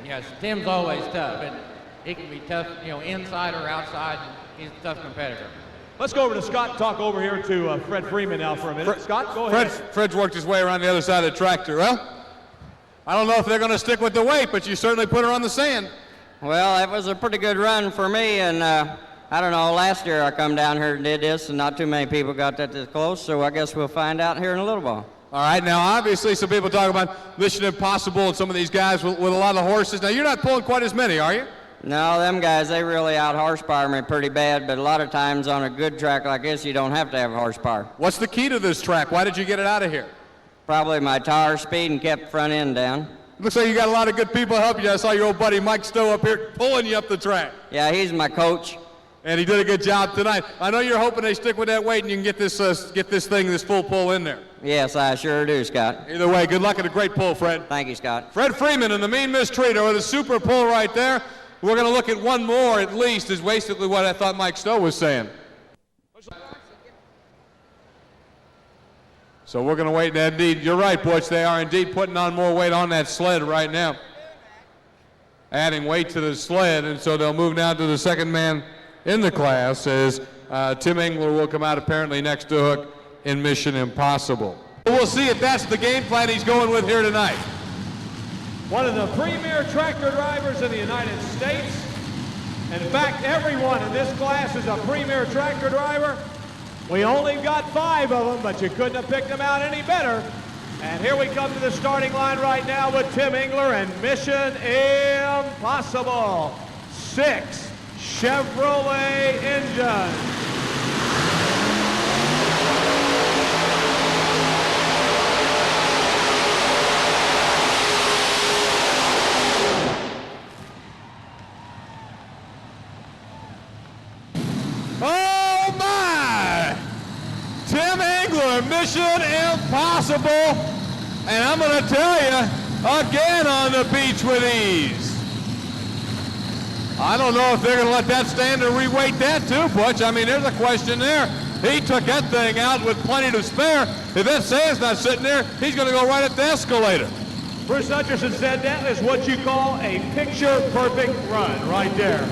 Yes, Tim's always tough, and he can be tough, inside or outside. He's a tough competitor. Let's go over to Scott and talk over here to Fred Freeman now for a minute. Scott, go ahead. Fred's worked his way around the other side of the tractor. Well, I don't know if they're going to stick with the weight, but you certainly put her on the sand. Well, it was a pretty good run for me, and I don't know, last year I come down here and did this, and not too many people got that this close, so I guess we'll find out here in a little while. All right, now obviously some people talk about Mission Impossible and some of these guys with a lot of horses. Now you're not pulling quite as many, are you? No, them guys, they really out horsepower me pretty bad, but a lot of times on a good track like this, you don't have to have horsepower. What's the key to this track? Why did you get it out of here? Probably my tire speed and kept front end down. Looks like you got a lot of good people helping you. I saw your old buddy Mike Stowe up here pulling you up the track. Yeah, he's my coach. And he did a good job tonight. I know you're hoping they stick with that weight and you can get this full pull in there. Yes, I sure do, Scott. Either way, good luck and a great pull, Fred. Thank you, Scott. Fred Freeman and the Mean Mistreater with a super pull right there. We're going to look at one more at least, is basically what I thought Mike Stowe was saying. So we're going to wait, and indeed, you're right, Butch, they are indeed putting on more weight on that sled right now. Adding weight to the sled, and so they'll move now to the second man in the class as Tim Engler will come out apparently next to Hook in Mission Impossible. We'll see if that's the game plan he's going with here tonight. One of the premier tractor drivers in the United States. In fact, everyone in this class is a premier tractor driver. We only got 5 of them, but you couldn't have picked them out any better. And here we come to the starting line right now with Tim Engler and Mission Impossible 6 Chevrolet engine. Oh my! Tim Engler, Mission Impossible, and I'm going to tell you, again on the beach with ease. I don't know if they're going to let that stand or reweight that too, Butch. I mean, there's a question there. He took that thing out with plenty to spare. If that sand's not sitting there, he's going to go right at the escalator. Bruce Hutcherson said that is what you call a picture-perfect run right there.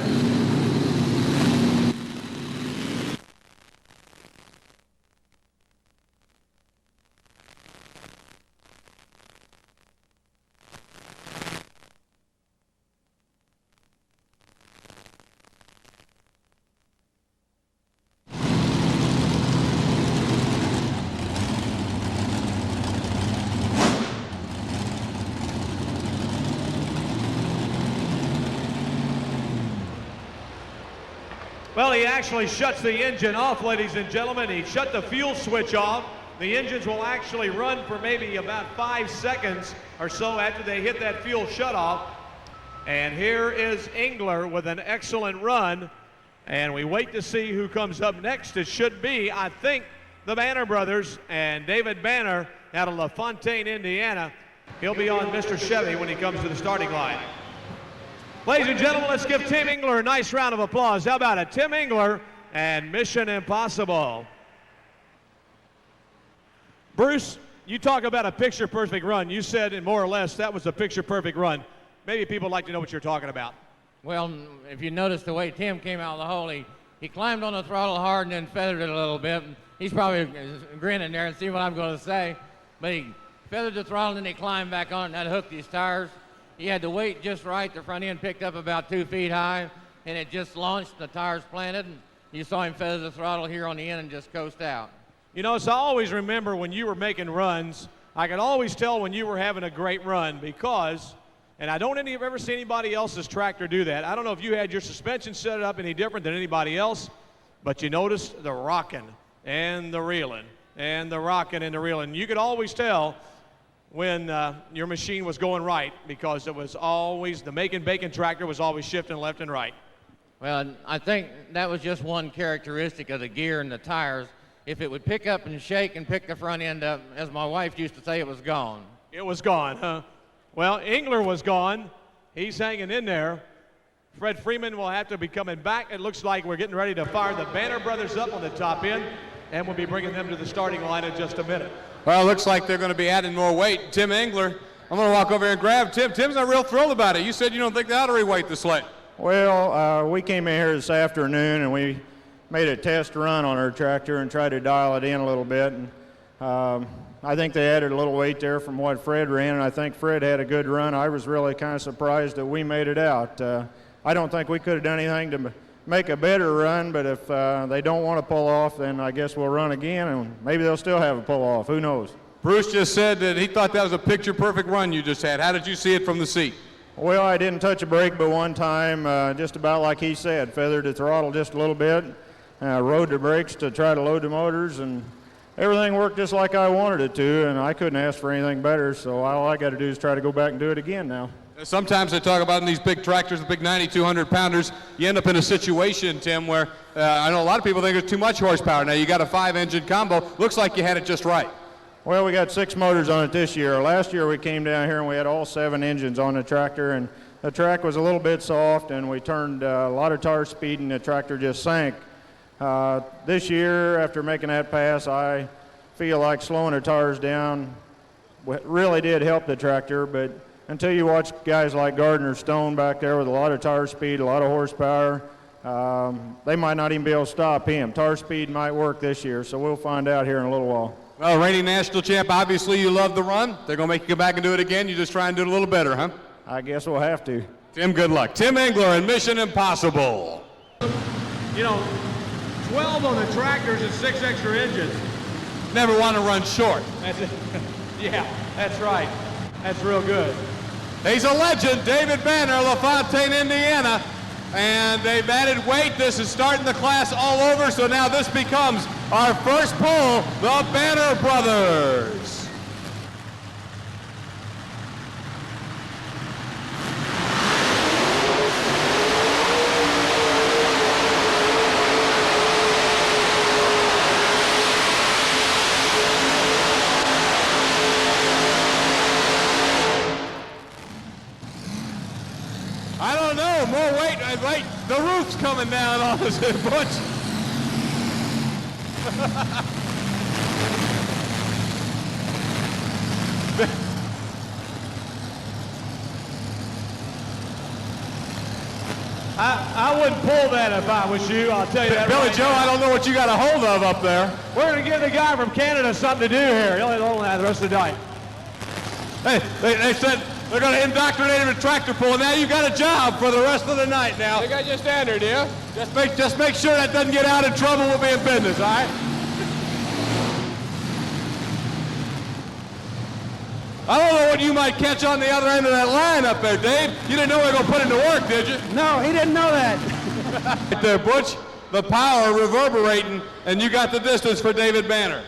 Well, he actually shuts the engine off, ladies and gentlemen. He shut the fuel switch off. The engines will actually run for maybe about 5 seconds or so after they hit that fuel shutoff. And here is Engler with an excellent run. And we wait to see who comes up next. It should be, I think, the Banner brothers and David Banner out of LaFontaine, Indiana. He'll be on Mr. Chevy when he comes to the starting line. Ladies and gentlemen, let's give Tim Engler a nice round of applause. How about it? Tim Engler and Mission Impossible. Bruce, you talk about a picture-perfect run. You said, more or less, that was a picture-perfect run. Maybe people would like to know what you're talking about. Well, if you notice the way Tim came out of the hole, he climbed on the throttle hard and then feathered it a little bit. He's probably grinning there and see what I'm going to say. But he feathered the throttle and then he climbed back on and that hooked his tires. He had the weight just right. The front end picked up about 2 feet high. and it just launched, the tires planted, and you saw him feather the throttle here on the end and just coast out. You know, so I always remember when you were making runs, I could always tell when you were having a great run because, and I don't ever see anybody else's tractor do that. I don't know if you had your suspension set up any different than anybody else, but you noticed the rocking and the reeling and the rocking and the reeling. You could always tell when your machine was going right because it was always, the Making Bacon tractor was always shifting left and right. Well, I think that was just one characteristic of the gear and the tires. If it would pick up and shake and pick the front end up, as my wife used to say, it was gone. It was gone, huh? Well, Engler was gone. He's hanging in there. Fred Freeman will have to be coming back. It looks like we're getting ready to fire the Banner brothers up on the top end, and we'll be bringing them to the starting line in just a minute. Well, it looks like they're going to be adding more weight. Tim Engler, I'm going to walk over here and grab Tim. Tim's not real thrilled about it. You said you don't think they ought to reweight the sled. Well, we came in here this afternoon and we made a test run on our tractor and tried to dial it in a little bit. And I think they added a little weight there from what Fred ran, and I think Fred had a good run. I was really kind of surprised that we made it out. I don't think we could have done anything to make a better run, but if they don't want to pull off, then I guess we'll run again, and maybe they'll still have a pull off. Who knows? Bruce just said that he thought that was a picture-perfect run you just had. How did you see it from the seat? Well, I didn't touch a brake but one time, just about like he said. Feathered the throttle just a little bit, rode the brakes to try to load the motors, and everything worked just like I wanted it to, and I couldn't ask for anything better, so all I got to do is try to go back and do it again now. Sometimes they talk about in these big tractors, the big 9,200 pounders, you end up in a situation, Tim, where I know a lot of people think there's too much horsepower. Now you got a 5-engine combo. Looks like you had it just right. Well, we got 6 motors on it this year. Last year we came down here and we had all 7 engines on the tractor, and the track was a little bit soft, and we turned a lot of tire speed and the tractor just sank. This year, after making that pass, I feel like slowing the tires down really did help the tractor, but until you watch guys like Gardner Stone back there with a lot of tire speed, a lot of horsepower, they might not even be able to stop him. Tire speed might work this year, so we'll find out here in a little while. Well, reigning national champ, obviously you love the run. They're going to make you go back and do it again. You just try and do it a little better, huh? I guess we'll have to. Tim, good luck. Tim Engler in Mission Impossible. You know, 12 on the tractors and 6 extra engines. Never want to run short. That's it. Yeah, that's right. That's real good. He's a legend, David Banner, LaFontaine, Indiana. And they've added weight. This is starting the class all over, so now this becomes our first pull, the Banner brothers. I don't know, more weight. Wait, the roof's coming down on us, Butch. I wouldn't pull that if I was you, I'll tell you that. Billy right Joe, now. I don't know what you got a hold of up there. We're going to give the guy from Canada something to do here. He'll only have the rest of the night. Hey, they said they're going to indoctrinate him in tractor pull. Now you got a job for the rest of the night now. I think I just entered, yeah? Just make sure that doesn't get out of trouble. We'll be in business, all right? I don't know what you might catch on the other end of that line up there, Dave. You didn't know we were going to put it to work, did you? No, he didn't know that. Right there, Butch. The power reverberating, and you got the distance for David Banner.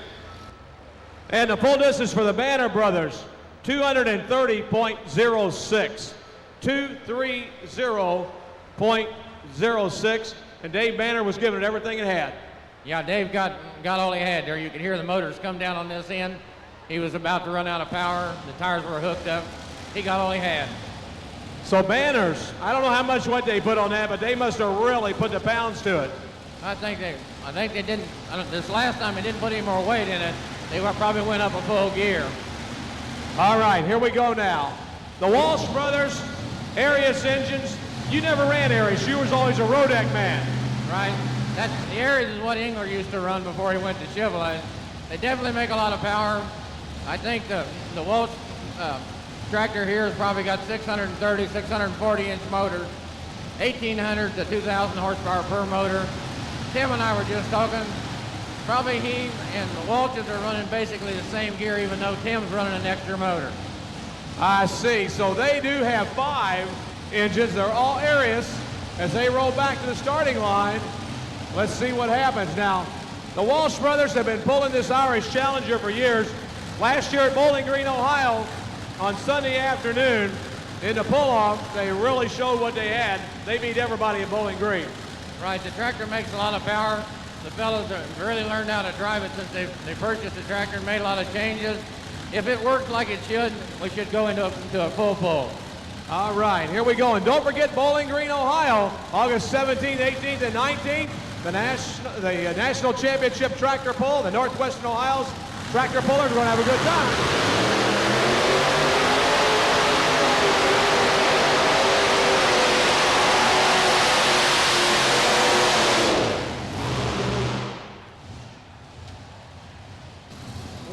And the full distance for the Banner brothers, 230.06. 230.06. And Dave Banner was giving it everything it had. Yeah, Dave got all he had there. You could hear the motors come down on this end. He was about to run out of power. The tires were hooked up. He got all he had. So Banners, I don't know how much weight they put on that, but they must have really put the pounds to it. I think they didn't. This last time they didn't put any more weight in it. They probably went up a full gear. All right, here we go now. The Walsh brothers, Arias engines. You never ran Arias. You was always a Rodeck man. Right. The Arias is what Engler used to run before he went to Chevrolet. They definitely make a lot of power. I think the Walsh tractor here has probably got 630, 640 inch motors. 1,800 to 2,000 horsepower per motor. Tim and I were just talking. Probably he and the Walshes are running basically the same gear, even though Tim's running an extra motor. I see. So they do have 5 engines. They're all Arius. As they roll back to the starting line, let's see what happens. Now, the Walsh brothers have been pulling this Irish Challenger for years. Last year at Bowling Green, Ohio, on Sunday afternoon, in the pull-off, they really showed what they had. They beat everybody at Bowling Green. Right, the tractor makes a lot of power. The fellows have really learned how to drive it since they purchased the tractor and made a lot of changes. If it works like it should, we should go into a full pull. All right, here we go. And don't forget Bowling Green, Ohio, August 17th, 18th, and 19th, the National Championship Tractor Pull. The Northwestern Ohio's tractor pullers are going to have a good time.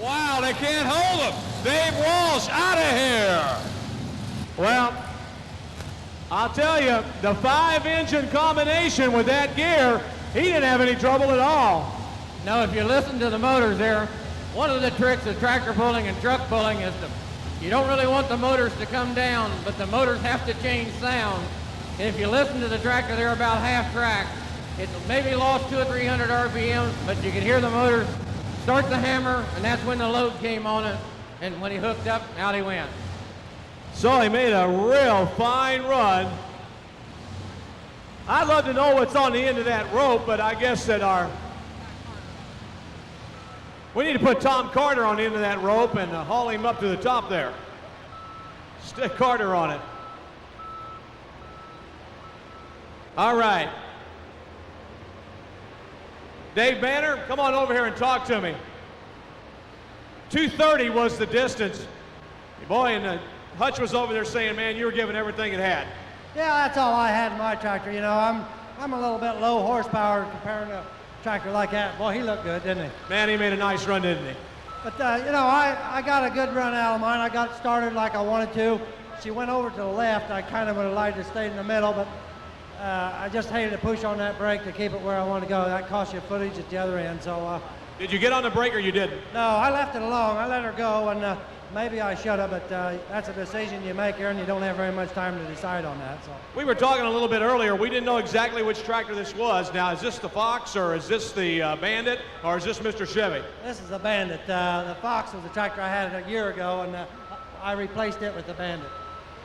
Wow, they can't hold him. Dave Walsh out of here. Well, I'll tell you, the 5-engine combination with that gear, he didn't have any trouble at all. Now, if you listen to the motors there, one of the tricks of tractor pulling and truck pulling is you don't really want the motors to come down, but the motors have to change sound. And if you listen to the tractor, they're about half track. It maybe lost 200 or 300 RPMs, but you can hear the motors start the hammer, and that's when the load came on it. And when he hooked up, out he went. So he made a real fine run. I'd love to know what's on the end of that rope, but I guess that we need to put Tom Carter on the end of that rope and haul him up to the top there. Stick Carter on it. All right. Dave Banner, come on over here and talk to me. 230 was the distance. Boy, and Hutch was over there saying, man, you were giving everything it had. Yeah, that's all I had in my tractor. You know, I'm a little bit low horsepower comparing to a tractor like that. Boy, he looked good, didn't he? Man, he made a nice run, didn't he? But, you know, I got a good run out of mine. I got started like I wanted to. She went over to the left. I kind of would have liked to stay in the middle, but I just hated to push on that brake to keep it where I wanted to go. That cost you footage at the other end. So. Did you get on the brake or you didn't? No, I left it alone. I let her go, and maybe I should have, but that's a decision you make here, and you don't have very much time to decide on that. So. We were talking a little bit earlier. We didn't know exactly which tractor this was. Now, is this the Fox, or is this the Bandit, or is this Mr. Chevy? This is the Bandit. The Fox was the tractor I had a year ago, and I replaced it with the Bandit.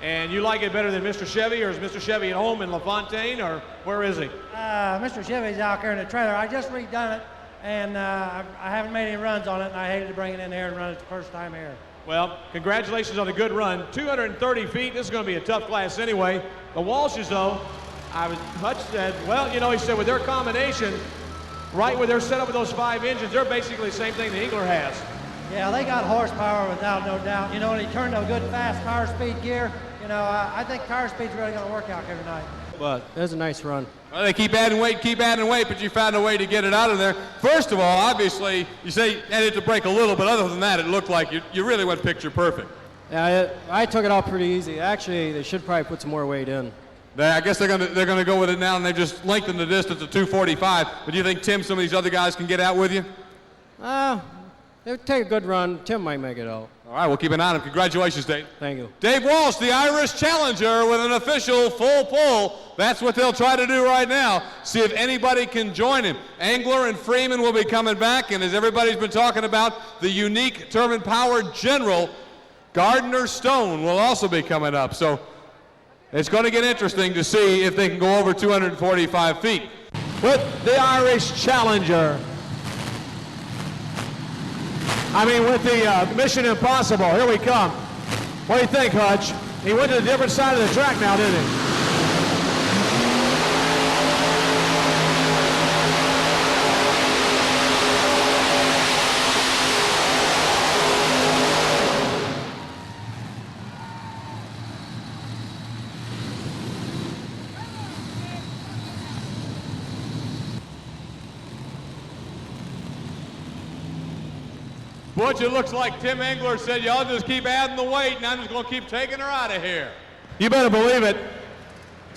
And you like it better than Mr. Chevy, or is Mr. Chevy at home in LaFontaine, or where is he? Mr. Chevy's out there in the trailer. I just redone it, and I haven't made any runs on it, and I hated to bring it in here and run it the first time here. Well, congratulations on a good run. 230 feet, this is going to be a tough class anyway. The Walshes, though, Hutch said, well, you know, he said with their combination, right where they're set up with those 5 engines, they're basically the same thing the Engler has. Yeah, they got horsepower without no doubt. You know, when he turned a good fast tire speed gear, you know, I think tire speed's really going to work out here tonight. But it was a nice run. Well, they keep adding weight, but you found a way to get it out of there. First of all, obviously, you say you had it to break a little, but other than that, it looked like you really went picture perfect. Yeah, I took it off pretty easy. Actually, they should probably put some more weight in. I guess they're gonna go with it now, and they've just lengthened the distance to 245. But do you think, Tim, some of these other guys can get out with you? They'll take a good run. Tim might make it out. All right, we'll keep an eye on him. Congratulations, Dave. Thank you. Dave Walsh, the Irish Challenger, with an official full pull. That's what they'll try to do right now. See if anybody can join him. Angler and Freeman will be coming back, and as everybody's been talking about, the unique turbine-powered General, Gardner Stone, will also be coming up. So it's going to get interesting to see if they can go over 245 feet. With the Irish Challenger. With the Mission Impossible. Here we come. What do you think, Hutch? He went to a different side of the track now, didn't he? Butch, it looks like Tim Engler said, y'all just keep adding the weight, and I'm just going to keep taking her out of here. You better believe it.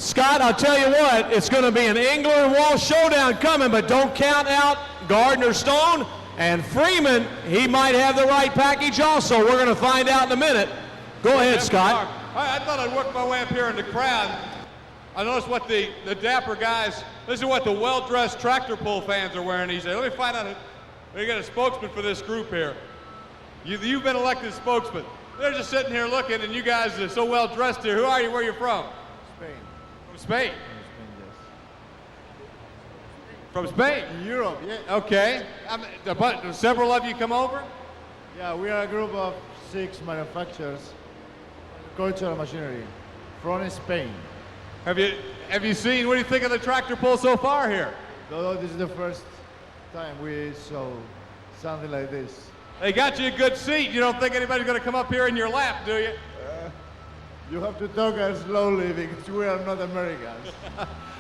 Scott, I'll tell you what, it's going to be an Engler and Walsh showdown coming, but don't count out Gardner Stone and Freeman. He might have the right package also. We're going to find out in a minute. Go ahead, Scott. I thought I'd work my way up here in the crowd. I noticed what the dapper guys, this is what the well-dressed tractor pull fans are wearing these days. Let me find out, we got a spokesman for this group here. You've been elected spokesman. They're just sitting here looking, and you guys are so well-dressed here. Who are you? Where are you from? Spain. From Spain? From Spain? Europe, yeah. Okay. Several of you come over? Yeah, we are a group of 6 manufacturers, cultural machinery, from Spain. Have you seen, what do you think of the tractor pull so far here? No, this is the first time we saw something like this. They got you a good seat. You don't think anybody's going to come up here in your lap, do you? You have to talk slowly because we are not Americans.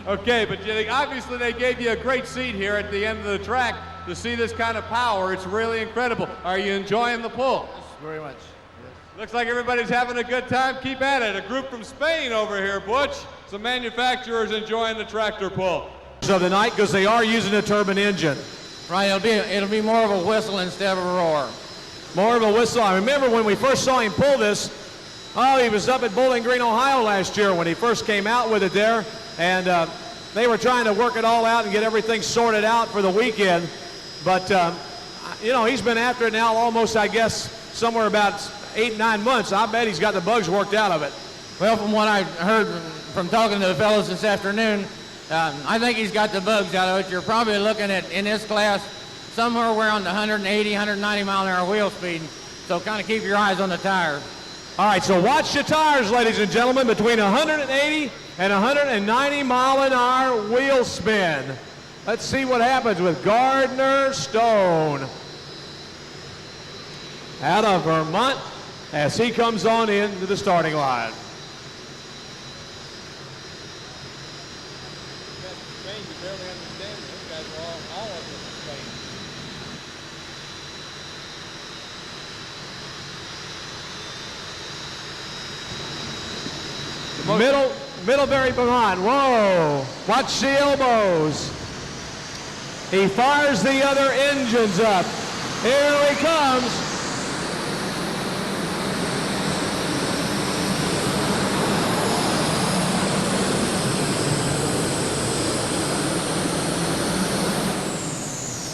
Okay, but obviously they gave you a great seat here at the end of the track to see this kind of power. It's really incredible. Are you enjoying the pull? Yes, very much. Yes. Looks like everybody's having a good time. Keep at it. A group from Spain over here, Butch. Some manufacturers enjoying the tractor pull. Of the night, because they are using a turbine engine. Right, it'll be more of a whistle instead of a roar. More of a whistle. I remember when we first saw him pull this, he was up at Bowling Green, Ohio last year when he first came out with it there, and they were trying to work it all out and get everything sorted out for the weekend. But, he's been after it now almost, I guess, somewhere about 8-9 months. I bet he's got the bugs worked out of it. Well, from what I heard from talking to the fellows this afternoon, I think he's got the bugs out of it. You're probably looking at, in this class, somewhere around the 180, 190 mile an hour wheel speed. So kind of keep your eyes on the tires. All right, so watch the tires, ladies and gentlemen, between 180 and 190 mile an hour wheel spin. Let's see what happens with Gardner Stone out of Vermont as he comes on into the starting line. Middlebury, Vermont. Whoa! Watch the elbows. He fires the other engines up. Here he comes.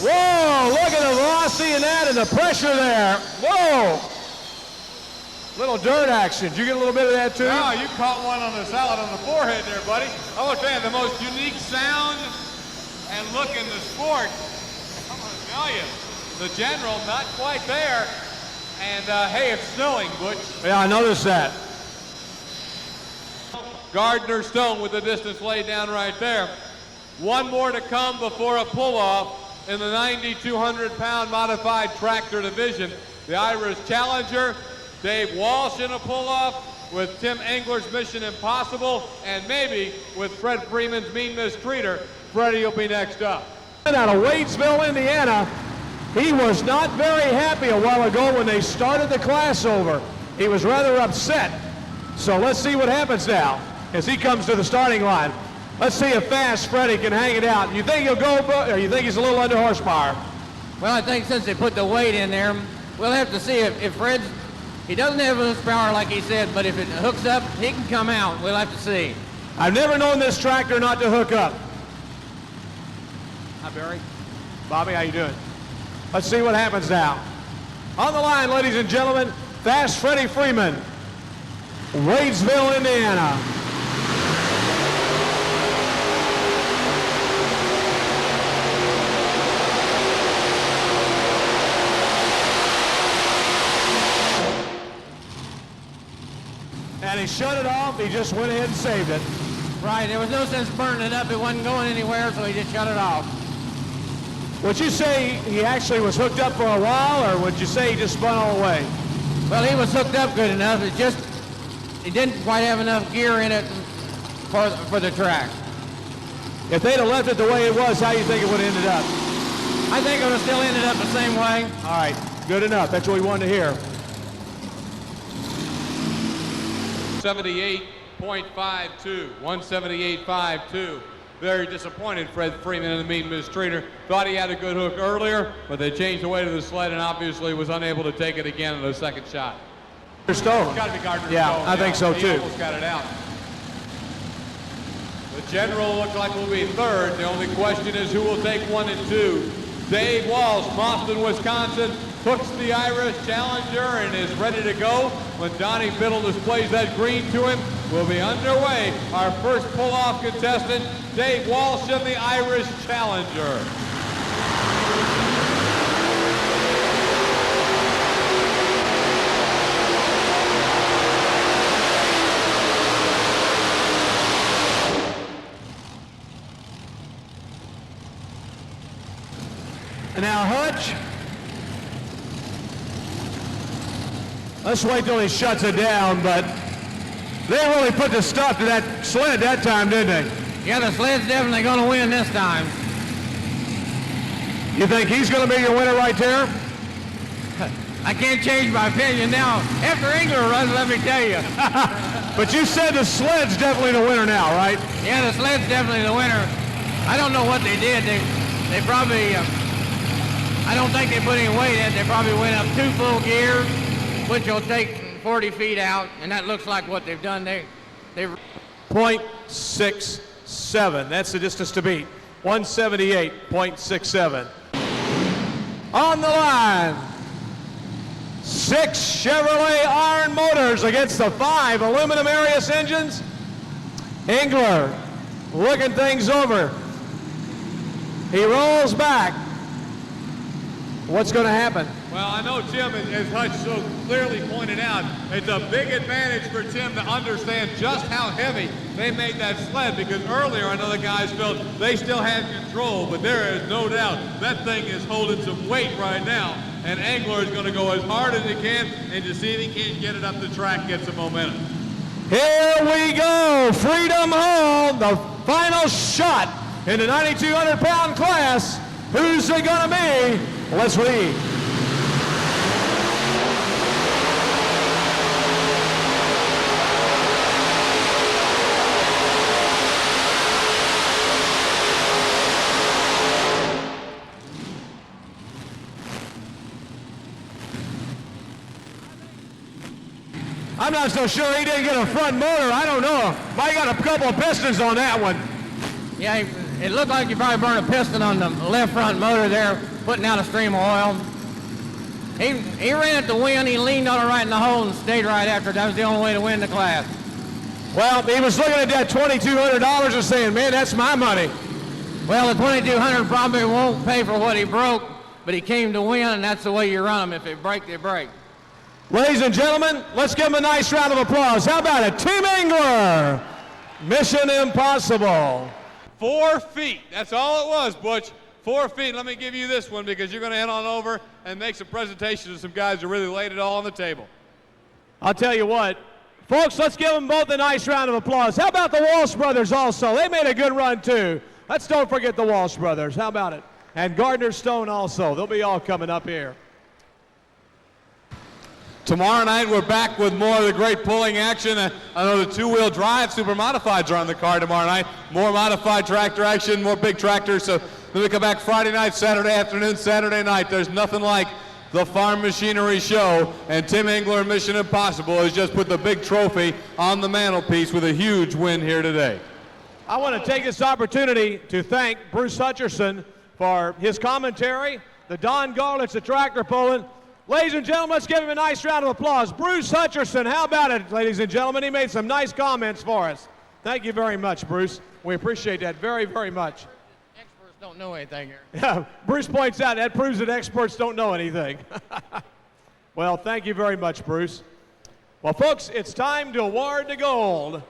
Whoa! Look at the velocity in that and the pressure there. Whoa! Little dirt action. Did you get a little bit of that too? No, you caught one on the salad on the forehead there, buddy. I want to tell you, the most unique sound and look in the sport. I'm going to tell you, the general not quite there. And hey, it's snowing, Butch. Yeah, I noticed that. Gardner Stone with the distance laid down right there. One more to come before a pull-off in the 9,200-pound modified tractor division. The Irish Challenger, Dave Walsh in a pull-off with Tim Engler's Mission Impossible, and maybe with Fred Freeman's Mean Mistreater. Freddie will be next up. Out of Wadesville, Indiana, he was not very happy a while ago when they started the class over. He was rather upset. So let's see what happens now as he comes to the starting line. Let's see if fast Freddie can hang it out. You think he'll go, or you think he's a little under horsepower? Well, I think since they put the weight in there, we'll have to see if Fred's, he doesn't have much power like he said, but if it hooks up, he can come out. We'll have to see. I've never known this tractor not to hook up. Hi, Barry. Bobby, how you doing? Let's see what happens now. On the line, ladies and gentlemen, Fast Freddie Freeman, Wadesville, Indiana. And he shut it off. He just went ahead and saved it. Right. There was no sense burning it up. It wasn't going anywhere, so he just shut it off. Would you say he actually was hooked up for a while, or would you say he just spun all the way? Well, he was hooked up good enough. It just, he didn't quite have enough gear in it for the track. If they'd have left it the way it was, how do you think it would have ended up? I think it would have still ended up the same way. All right, good enough. That's what we wanted to hear. 78 178.52. 178.52. Very disappointed, Fred Freeman in the meet mistreater. Thought he had a good hook earlier, but they changed the weight of the sled and obviously was unable to take it again in the second shot. Stone. It's got to be Gardner Yeah, Stone. I think so He too. almost got it out. The general looks like will be third. The only question is who will take 1 and 2. Dave Walsh, Boston, Wisconsin, hooks the Irish Challenger and is ready to go. When Donnie Biddle displays that green to him, we'll be underway. Our first pull-off contestant, Dave Walsh in the Irish Challenger. And now Hutch. Let's wait till he shuts it down, but they really put the stuff to that sled that time, didn't they? Yeah, the sled's definitely going to win this time. You think he's going to be your winner right there? I can't change my opinion now. After Engler runs, let me tell you. But you said the sled's definitely the winner now, right? Yeah, the sled's definitely the winner. I don't know what they did. They probably, I don't think they put any weight in. They probably went up 2 full gears, which will take 40 feet out, and that looks like what they've done. They've 0.67. That's the distance to beat. 178.67. On the line, 6 Chevrolet iron motors against the 5 aluminum Arius engines. Engler looking things over. He rolls back. What's going to happen? Well, I know Tim, as Hutch so clearly pointed out, it's a big advantage for Tim to understand just how heavy they made that sled, because earlier I know the guys felt they still had control, but there is no doubt that thing is holding some weight right now, and Engler is going to go as hard as he can and to see if he can't get it up the track, get some momentum. Here we go, Freedom Home, the final shot in the 9,200-pound class. Who's it going to be? Let's read. I'm not so sure he didn't get a front motor. I don't know. Might got a couple of pistons on that one. Yeah, it looked like you probably burned a piston on the left front motor there, putting out a stream of oil. He ran at the wind, he leaned on it right in the hole and stayed right after it. That was the only way to win the class. Well, he was looking at that $2,200 and saying, man, that's my money. Well, the $2,200 probably won't pay for what he broke, but he came to win, and that's the way you run them. If they break, they break. Ladies and gentlemen, let's give him a nice round of applause. How about it? Team Engler, Mission Impossible. 4 feet. That's all it was, Butch. 4 feet. Let me give you this one because you're going to head on over and make some presentations to some guys who really laid it all on the table. I'll tell you what. Folks, let's give them both a nice round of applause. How about the Walsh brothers also? They made a good run, too. Let's don't forget the Walsh brothers. How about it? And Gardner Stone also. They'll be all coming up here. Tomorrow night, we're back with more of the great pulling action. I know the two-wheel drive super modifieds are on the card tomorrow night. More modified tractor action, more big tractors. So then we come back Friday night, Saturday afternoon, Saturday night. There's nothing like the Farm Machinery Show. And Tim Engler and Mission Impossible has just put the big trophy on the mantelpiece with a huge win here today. I want to take this opportunity to thank Bruce Hutcherson for his commentary, the Don Garlits of tractor pulling. Ladies and gentlemen, let's give him a nice round of applause. Bruce Hutcherson, how about it, ladies and gentlemen? He made some nice comments for us. Thank you very much, Bruce. We appreciate that very, very much. Experts don't know anything here. Yeah, Bruce points out that proves that experts don't know anything. Well, thank you very much, Bruce. Well, folks, it's time to award the gold.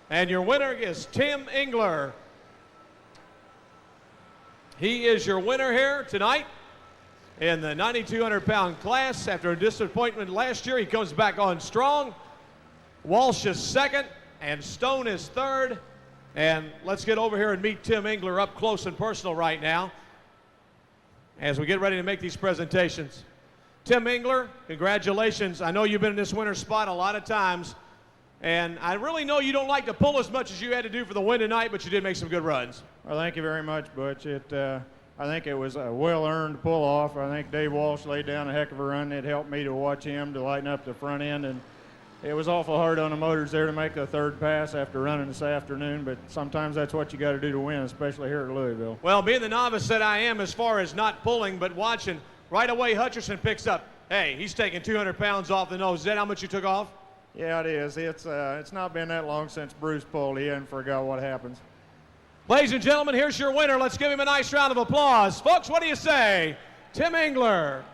And your winner is Tim Engler. He is your winner here tonight. In the 9,200-pound class, after a disappointment last year, he comes back on strong. Walsh is second, and Stone is third. And let's get over here and meet Tim Engler up close and personal right now as we get ready to make these presentations. Tim Engler, congratulations. I know you've been in this winner's spot a lot of times. And I really know you don't like to pull as much as you had to do for the win tonight, but you did make some good runs. Well, thank you very much, Butch. I think it was a well-earned pull-off. I think Dave Walsh laid down a heck of a run. It helped me to watch him to lighten up the front end, and it was awful hard on the motors there to make the third pass after running this afternoon, but sometimes that's what you got to do to win, especially here at Louisville. Well, being the novice that I am as far as not pulling but watching, right away Hutcherson picks up. Hey, he's taking 200 pounds off the nose. Is that how much you took off? Yeah, it is. It's not been that long since Bruce pulled. He hadn't forgot what happens. Ladies and gentlemen, here's your winner. Let's give him a nice round of applause. Folks, what do you say? Tim Engler.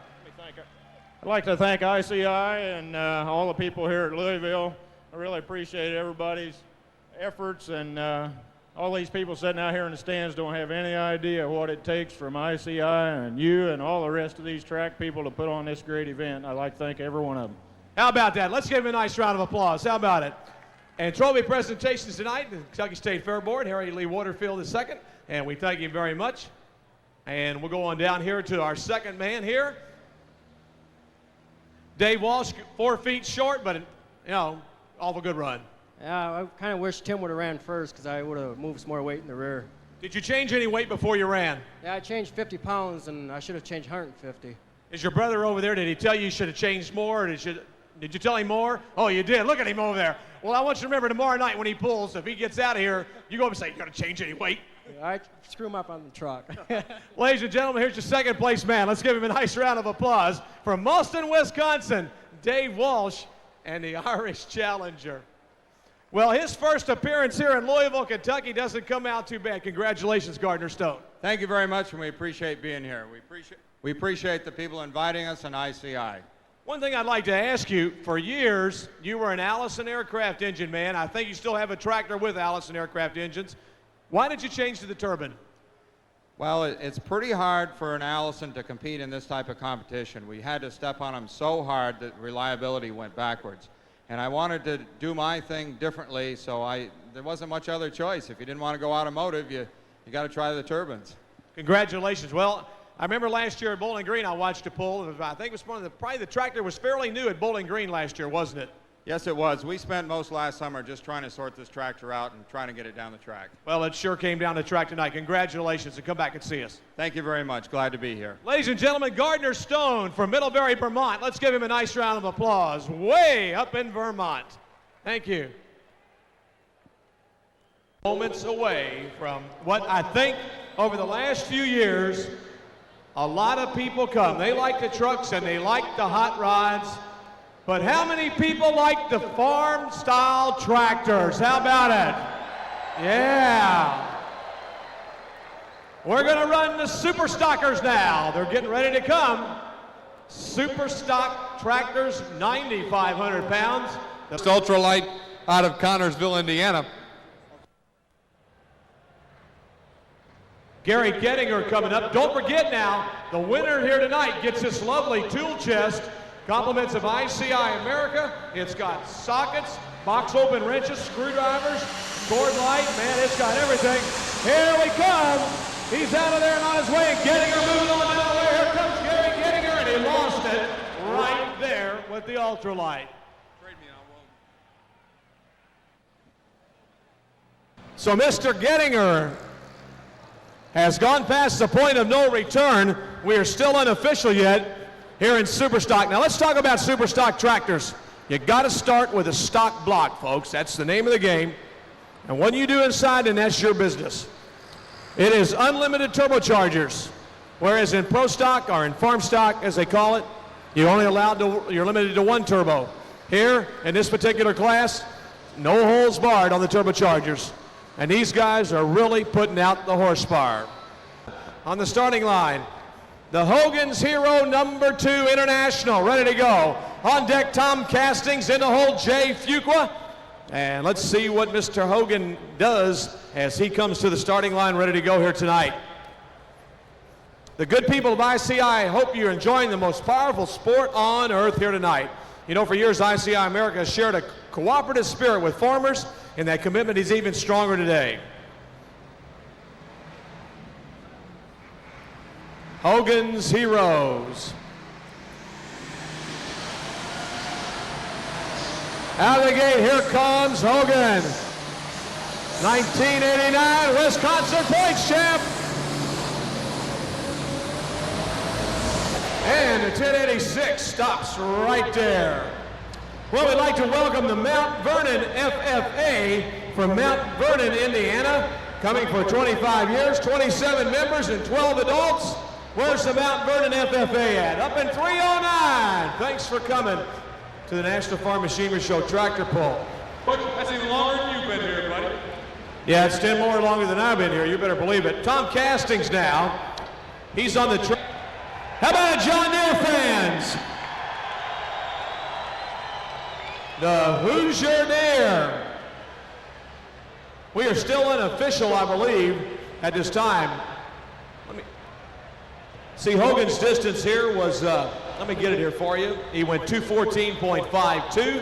I'd like to thank ICI and all the people here at Louisville. I really appreciate everybody's efforts, and all these people sitting out here in the stands don't have any idea what it takes from ICI and you and all the rest of these track people to put on this great event. I'd like to thank every one of them. How about that? Let's give him a nice round of applause. How about it? And trophy presentations tonight, the Kentucky State Fair Board, Harry Lee Waterfield II, and we thank you very much. And we'll go on down here to our second man here. Dave Walsh, 4 feet short, but, awful good run. Yeah, I kind of wish Tim would have ran first because I would have moved some more weight in the rear. Did you change any weight before you ran? Yeah, I changed 50 pounds, and I should have changed 150. Is your brother over there, did he tell you should have changed more, or did you tell him more? Oh, you did. Look at him over there. Well, I want you to remember tomorrow night when he pulls, if he gets out of here, you go up and say, you got to change any weight. Yeah, I screw him up on the truck. Ladies and gentlemen, here's your second place man. Let's give him a nice round of applause from Malston, Wisconsin, Dave Walsh and the Irish Challenger. Well, his first appearance here in Louisville, Kentucky doesn't come out too bad. Congratulations, Gardner Stone. Thank you very much, and we appreciate being here. We appreciate the people inviting us and ICI. One thing I'd like to ask you, for years, you were an Allison aircraft engine man. I think you still have a tractor with Allison aircraft engines. Why did you change to the turbine? Well, it's pretty hard for an Allison to compete in this type of competition. We had to step on them so hard that reliability went backwards. And I wanted to do my thing differently, so there wasn't much other choice. If you didn't want to go automotive, you got to try the turbines. Congratulations. Well, I remember last year at Bowling Green, I watched a pull. I think it was probably the tractor was fairly new at Bowling Green last year, wasn't it? Yes, it was. We spent most last summer just trying to sort this tractor out and trying to get it down the track. Well, it sure came down the track tonight. Congratulations, and come back and see us. Thank you very much. Glad to be here. Ladies and gentlemen, Gardner Stone from Middlebury, Vermont. Let's give him a nice round of applause. Way up in Vermont. Thank you. Moments away from what I think over the last few years, a lot of people come. They like the trucks and they like the hot rods. But how many people like the farm-style tractors? How about it? Yeah. We're going to run the Super Stockers now. They're getting ready to come. Super Stock tractors, 9,500 pounds. Just ultralight out of Connorsville, Indiana. Gary Gettinger coming up. Don't forget now, the winner here tonight gets this lovely tool chest. Compliments of ICI America. It's got sockets, box open wrenches, screwdrivers, cord light. Man, it's got everything. Here we come. He's out of there and on his way. Gettinger moving on down the way. Here comes Gary Gettinger, and he lost it right there with the ultralight. So Mr. Gettinger has gone past the point of no return. We are still unofficial yet here in Superstock. Now let's talk about Superstock tractors. You got to start with a stock block, folks. That's the name of the game. And what you do inside, then that's your business. It is unlimited turbochargers, whereas in Pro Stock or in Farm Stock, as they call it, you're limited to one turbo. Here, in this particular class, no holes barred on the turbochargers. And these guys are really putting out the horsepower. On the starting line, the Hogan's Hero #2 International, ready to go. On deck, Tom Castings, in the hole, Jay Fuqua. And let's see what Mr. Hogan does as he comes to the starting line, ready to go here tonight. The good people of ICI hope you're enjoying the most powerful sport on earth here tonight. You know, for years, ICI America has shared a cooperative spirit with farmers, and that commitment is even stronger today. Hogan's Heroes. Out of the gate, here comes Hogan. 1989 Wisconsin points champ. And the 1086 stops right there. Well, we'd like to welcome the Mount Vernon FFA from Mount Vernon, Indiana, coming for 25 years, 27 members and 12 adults. Where's the Mount Vernon FFA at? Up in 309. Thanks for coming to the National Farm Machinery Show tractor pull. That's even longer than you've been here, buddy. Yeah, it's 10 more longer than I've been here. You better believe it. Tom Castings now. He's on the track. How about John Deere fans? The Hoosier Deere. We are still unofficial, I believe, at this time. Let me see. Hogan's distance here was, let me get it here for you. He went 214.52.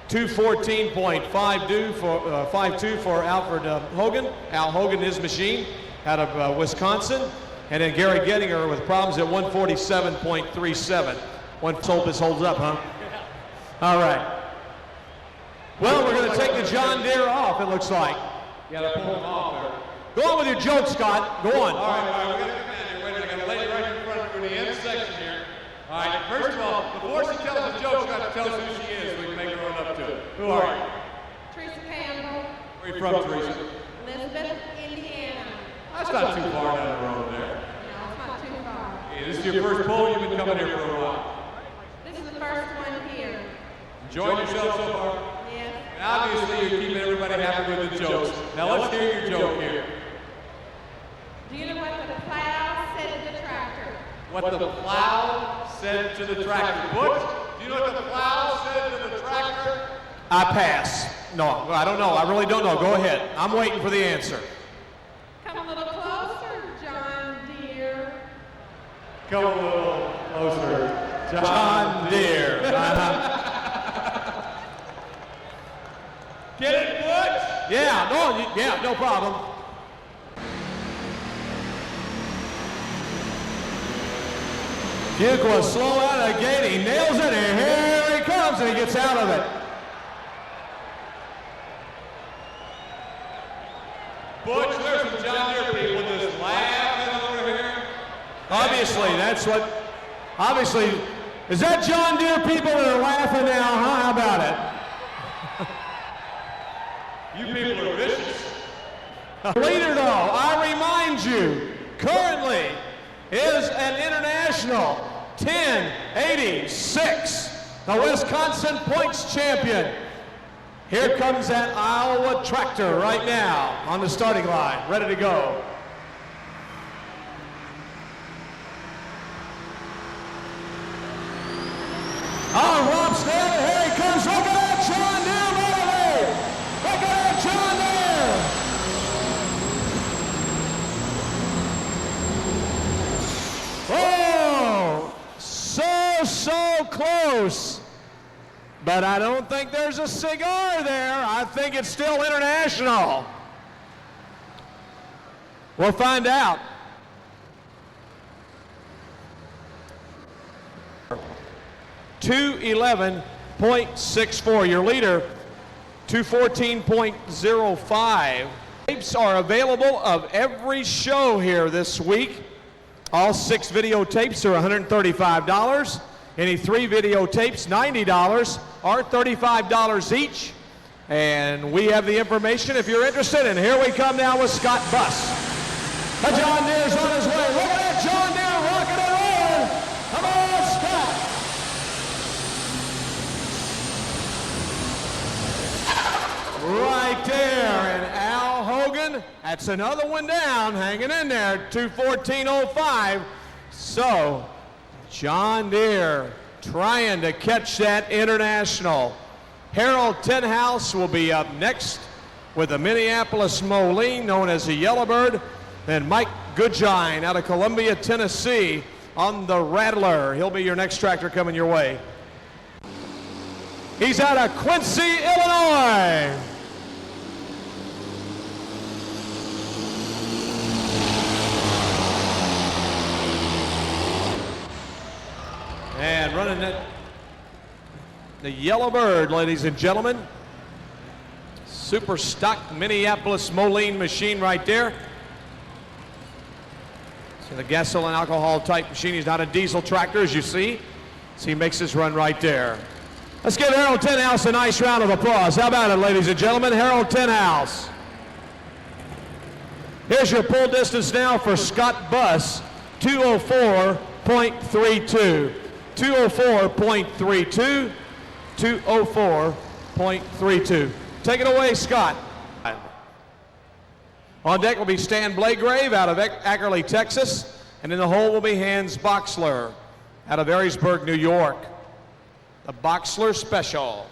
214.52 for Alfred Hogan. Al Hogan, his machine, out of Wisconsin. And then Gary Gettinger with problems at 147.37. Let's hope this holds up, huh? All right. Well, we're going to take the John Deere off, it looks like. You got to pull them off there. Go on with your joke, Scott. Go on. All right, we got to come in here. Wait a minute, I got a lady right in front for the end section here. All right, first of all, before she tells the joke, she's got to tell us who she is so we can make her run up to it. Who are you? Teresa Campbell. Where are you from, Teresa? Elizabeth, Indiana. That's not too far down the road there. No, it's not too far. Hey, this is your first poll. You've been coming here for a while. This is the first one here. Enjoying yourself so far? Yes. And obviously, you're keeping everybody happy with the jokes. Now, let's hear your joke here. Do you know what the plow said to the tractor? What the plow said to the tractor. Butch, do you know what the plow said to the tractor? I pass. No, I don't know. I really don't know. Go ahead. I'm waiting for the answer. Come a little closer, John Deere. Come a little closer. John Deere. Get it, Butch? Yeah, no problem. Duke was slow out of the gate. He nails it, and here he comes, and he gets out of it. Butch, there's some John Deere people just laughing over here. Obviously, is that John Deere people that are laughing now, huh? How about it? You people are vicious. Leader, though, I remind you, currently is an international 1086, the Wisconsin points champion. Here comes that Iowa tractor right now on the starting line, ready to go. Oh, Rob Snell, here he comes. Look at that John Deere, baby! Look at that John Deere! Oh, so close. But I don't think there's a cigar there. I think it's still international. We'll find out. $211.64. Your leader, 214.05. Tapes are available of every show here this week. All 6 videotapes are $135. Any 3 videotapes, $90 or $35 each. And we have the information if you're interested. And here we come now with Scott Buss. The John Deere's on his way. Look at that John Deere rocking and rolling. Come on, Scott. Right there, and Al Hogan, that's another one down, hanging in there, 214.05. So, John Deere trying to catch that international. Harold Tenhouse will be up next with the Minneapolis Moline, known as the Yellowbird. Then Mike Goodgine out of Columbia, Tennessee on the Rattler. He'll be your next tractor coming your way. He's out of Quincy, Illinois. And running it. The Yellow Bird, ladies and gentlemen. Super stock Minneapolis Moline machine right there. So the gasoline alcohol type machine. He's not a diesel tractor, as you see. So he makes his run right there. Let's give Harold Tenhouse a nice round of applause. How about it, ladies and gentlemen? Harold Tenhouse. Here's your pull distance now for Scott Buss, 204.32. 204.32. 204.32. Take it away, Scott. On deck will be Stan Blagrave out of Ackerley, Texas. And in the hole will be Hans Boxler out of Aries-Burg, New York. The Boxler Special.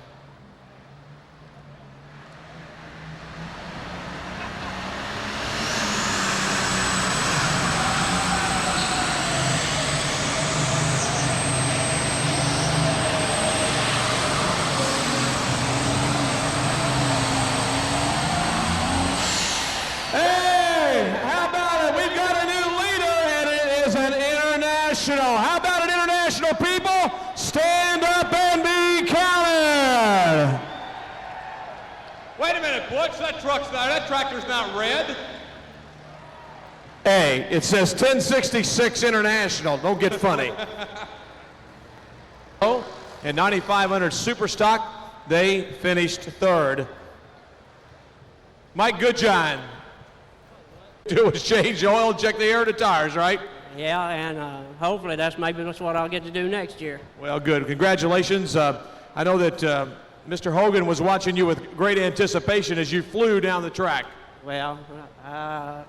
How about an international, people? Stand up and be counted. Wait a minute, Butch, that tractor's not red. Hey, it says 1066 International. Don't get funny. Oh, and 9500 Super Stock, they finished third. Mike Goodjohn. Do is change the oil, check the air to tires, right? Yeah, and hopefully that's what I'll get to do next year. Well, good. Congratulations. I know that Mr. Hogan was watching you with great anticipation as you flew down the track. Well, I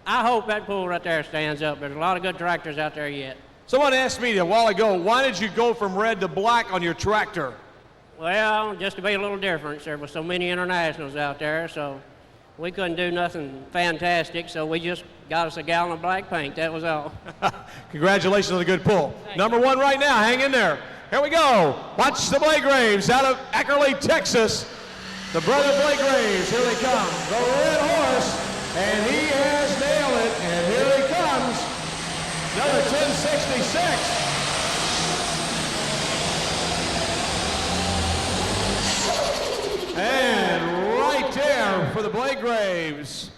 hope that pool right there stands up. There's a lot of good tractors out there yet. Someone asked me a while ago, why did you go from red to black on your tractor? Well, just to be a little different. There were so many internationals out there, so we couldn't do nothing fantastic, so we just got us a gallon of black paint. That was all. Congratulations on a good pull. Number one right now. Hang in there. Here we go. Watch the Blagraves out of Ackerley, Texas. The brother Blagraves. Here they come. The red horse. And he has nailed it. And here he comes. Another 1066. And right there for the Blagraves.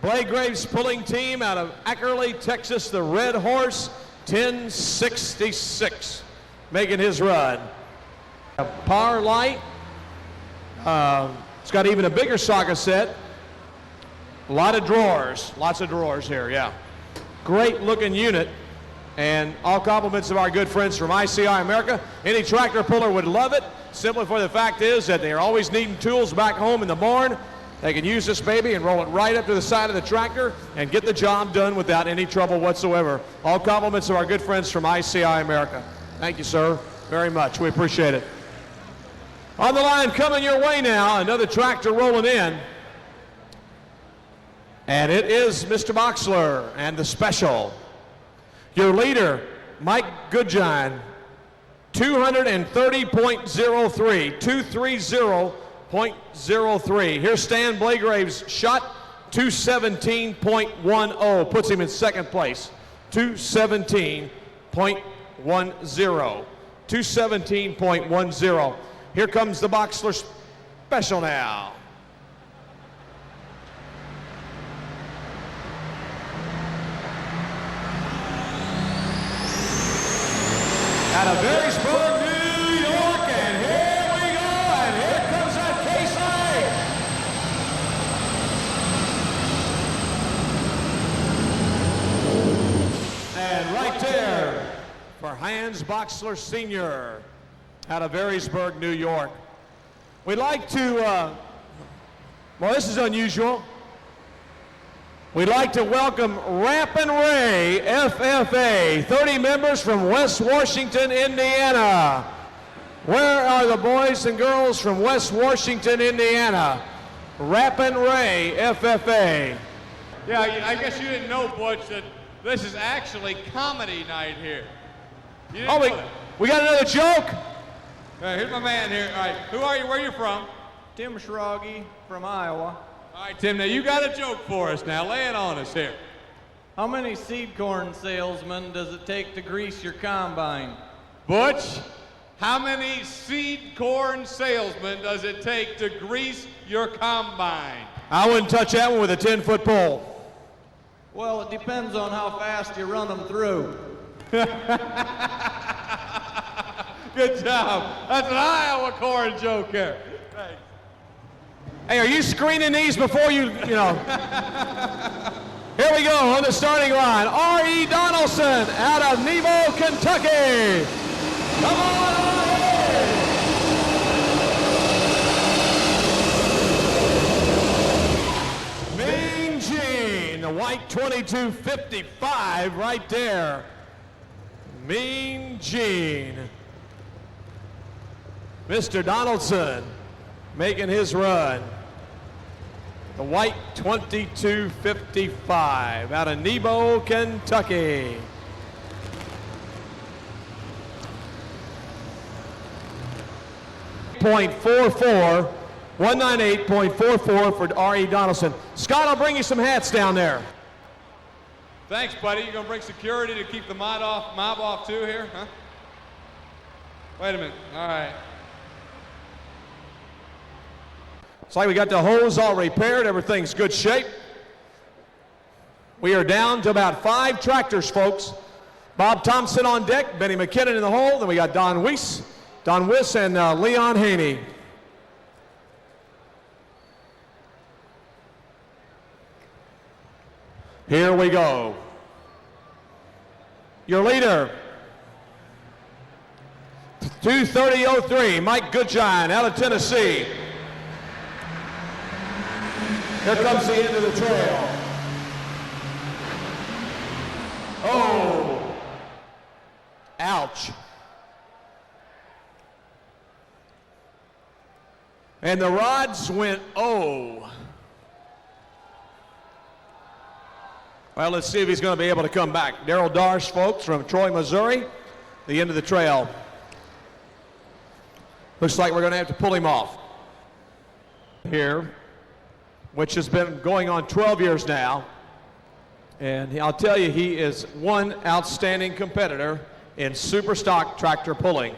Blagraves pulling team out of Ackerley, Texas, the Red Horse, 1066, making his run. A power light. It's got even a bigger socket set. A lot of drawers, lots of drawers here, yeah. Great looking unit. And all compliments of our good friends from ICI America. Any tractor puller would love it, simply for the fact is that they're always needing tools back home in the barn. They can use this baby and roll it right up to the side of the tractor and get the job done without any trouble whatsoever. All compliments of our good friends from ICI America. Thank you, sir, very much. We appreciate it. On the line coming your way now, another tractor rolling in. And it is Mr. Boxler and the Special. Your leader, Mike Goodjohn, 230.03, 230.03. Here's Stan Blagrave's shot, 217.10, puts him in second place. 217.10, 217.10. Here comes the Boxler Special now. Out of Aries-Burg, New York, and here we go, and here comes that case. And right there for Hans Boxler Sr. out of Aries-Burg, New York. We'd like to, well, this is unusual. We'd like to welcome Rappin' Ray, FFA, 30 members from West Washington, Indiana. Where are the boys and girls from West Washington, Indiana? Rappin' Ray, FFA. Yeah, I guess you didn't know, Butch, that this is actually comedy night here. You didn't know that. We got another joke? All right, here's my man here. All right, who are you? Where are you from? Tim Schrage from Iowa. All right, Tim, now you got a joke for us now. Lay it on us here. How many seed corn salesmen does it take to grease your combine? Butch, How many seed corn salesmen does it take to grease your combine? I wouldn't touch that one with a 10-foot pole. Well, it depends on how fast you run them through. Good job. That's an Iowa corn joke here. Thanks. Hey, are you screening these before you know? Here we go on the starting line. R.E. Donaldson out of Nebo, Kentucky. Come on, Mean Gene, the white 22.55 right there. Mean Gene. Mr. Donaldson making his run. The white 22.55 out of Nebo, Kentucky. .44, 198.44 for R.E. Donaldson. Scott, I'll bring you some hats down there. Thanks, buddy. You gonna bring security to keep the mob off too here, huh? Wait a minute. All right. It's like we got the hose all repaired. Everything's good shape. We are down to about 5 tractors, folks. Bob Thompson on deck, Benny McKinnon in the hole. Then we got Don Weiss, and Leon Haney. Here we go. Your leader, 2:30.03, Mike Goodgiant out of Tennessee. Here comes the end of the trail. Oh, ouch. And the rods went, oh. Well, let's see if he's going to be able to come back. Darrell Darsh, folks, from Troy, Missouri, the end of the trail. Looks like we're going to have to pull him off here, which has been going on 12 years now. And I'll tell you, he is one outstanding competitor in super stock tractor pulling.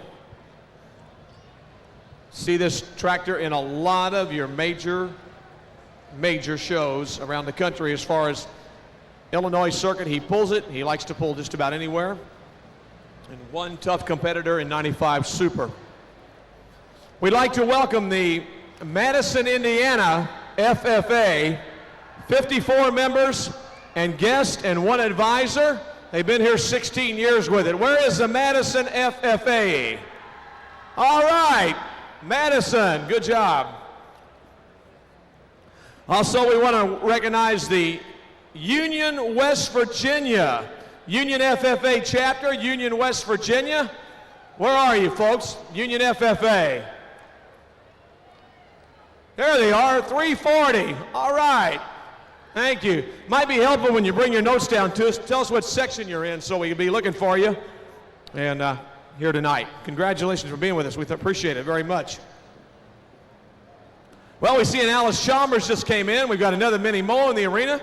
See this tractor in a lot of your major shows around the country. As far as Illinois circuit, he pulls it. He likes to pull just about anywhere. And one tough competitor in 95 Super. We'd like to welcome the Madison, Indiana FFA, 54 members and guests and 1 advisor. They've been here 16 years with it. Where is the Madison FFA? All right, Madison, good job. Also, we want to recognize the Union, West Virginia, Union FFA chapter, Union, West Virginia. Where are you, folks? Union FFA. There they are, 340. All right. Thank you. Might be helpful when you bring your notes down to us. Tell us what section you're in so we can be looking for you. And here tonight. Congratulations for being with us. We appreciate it very much. Well, we see an Alice Chalmers just came in. We've got another Minnie Moe in the arena.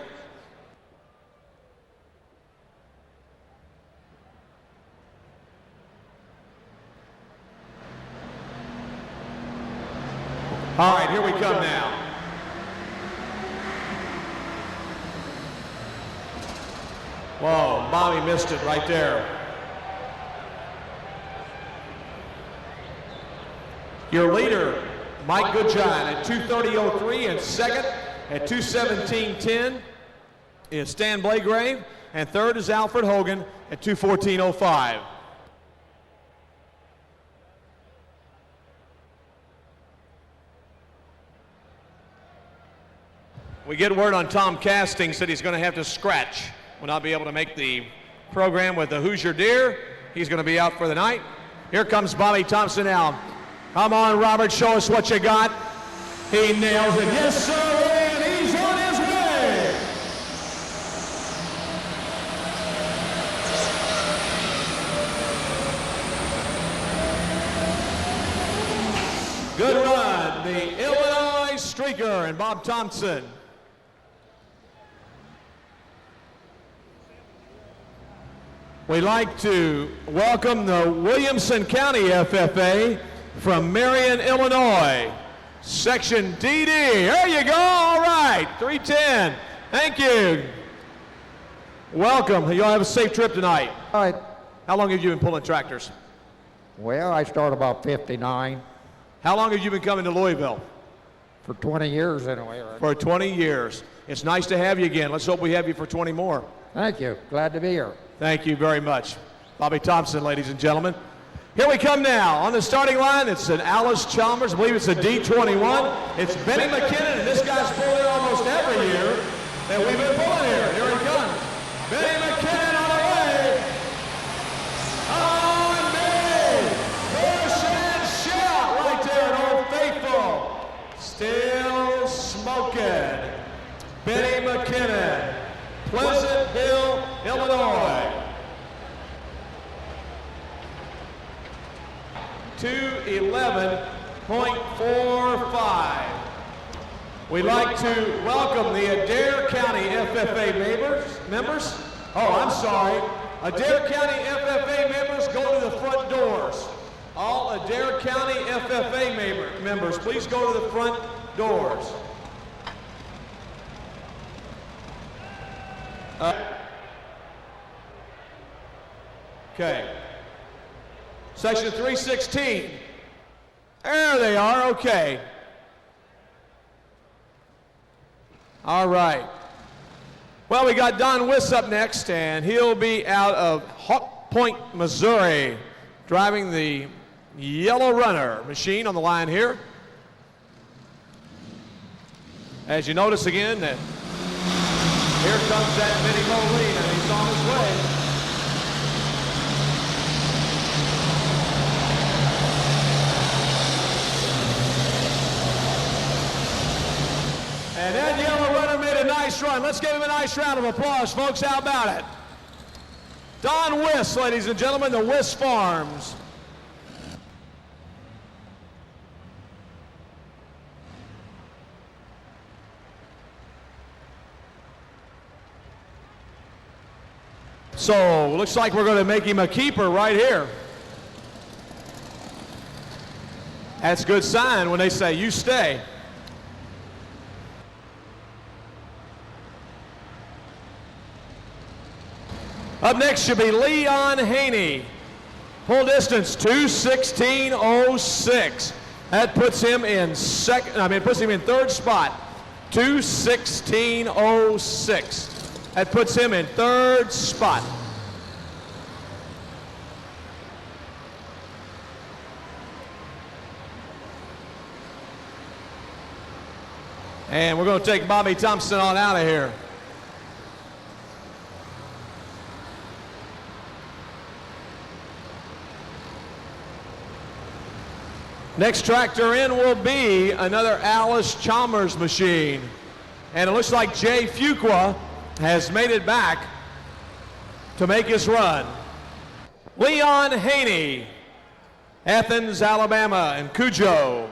All right, here we come now. Whoa, Bobby missed it right there. Your leader, Mike Goodgiant at 2:30.03, and second at 2:17.10 is Stan Blagrave, and third is Alfred Hogan at 2:14.05. We get word on Tom Castings that he's going to have to scratch. Will not be able to make the program with the Hoosier Deer. He's going to be out for the night. Here comes Bobby Thompson now. Come on, Robert, show us what you got. He nails it. Yes, sir, and he's on his way. Good run, the Illinois streaker and Bob Thompson. We'd like to welcome the Williamson County FFA from Marion, Illinois. Section DD. There you go. All right. 310. Thank you. Welcome. You'll have a safe trip tonight. All right. How long have you been pulling tractors? Well, I started about 59. How long have you been coming to Louisville? For 20 years anyway. Right? For 20 years. It's nice to have you again. Let's hope we have you for 20 more. Thank you. Glad to be here. Thank you very much. Bobby Thompson, ladies and gentlemen. Here we come now. On the starting line, it's an Alice Chalmers. I believe it's a D21. It's Benny McKinnon, and this guy's pulled it almost every year that we've been pulling here. Here he comes. Benny McKinnon on the way. On Benny. Push and shout right there at Old Faithful. Still smoking. Benny McKinnon. Pleasant Hill, Illinois. 2:11.45. We'd like to welcome the Adair County FFA members. Oh, I'm sorry. Adair County FFA members, go to the front doors. All Adair County FFA members, please go to the front doors. Okay. Section 316. There they are, okay. All right. Well, we got Don Wiss up next, and he'll be out of Hawk Point, Missouri, driving the Yellow Runner machine on the line here. As you notice again, that here comes that Vinnie Moline, and he's on his way. And that Yellow Runner made a nice run. Let's give him a nice round of applause, folks. How about it? Don Wiss, ladies and gentlemen, the Wiss Farms. So, looks like we're going to make him a keeper right here. That's a good sign when they say, you stay. Up next should be Leon Haney. Full distance 2:16.06. That puts him in third spot. 2:16.06. That puts him in third spot. And we're going to take Bobby Thompson on out of here. Next tractor in will be another Alice Chalmers machine. And it looks like Jay Fuqua has made it back to make his run. Leon Haney, Athens, Alabama, and Cujo,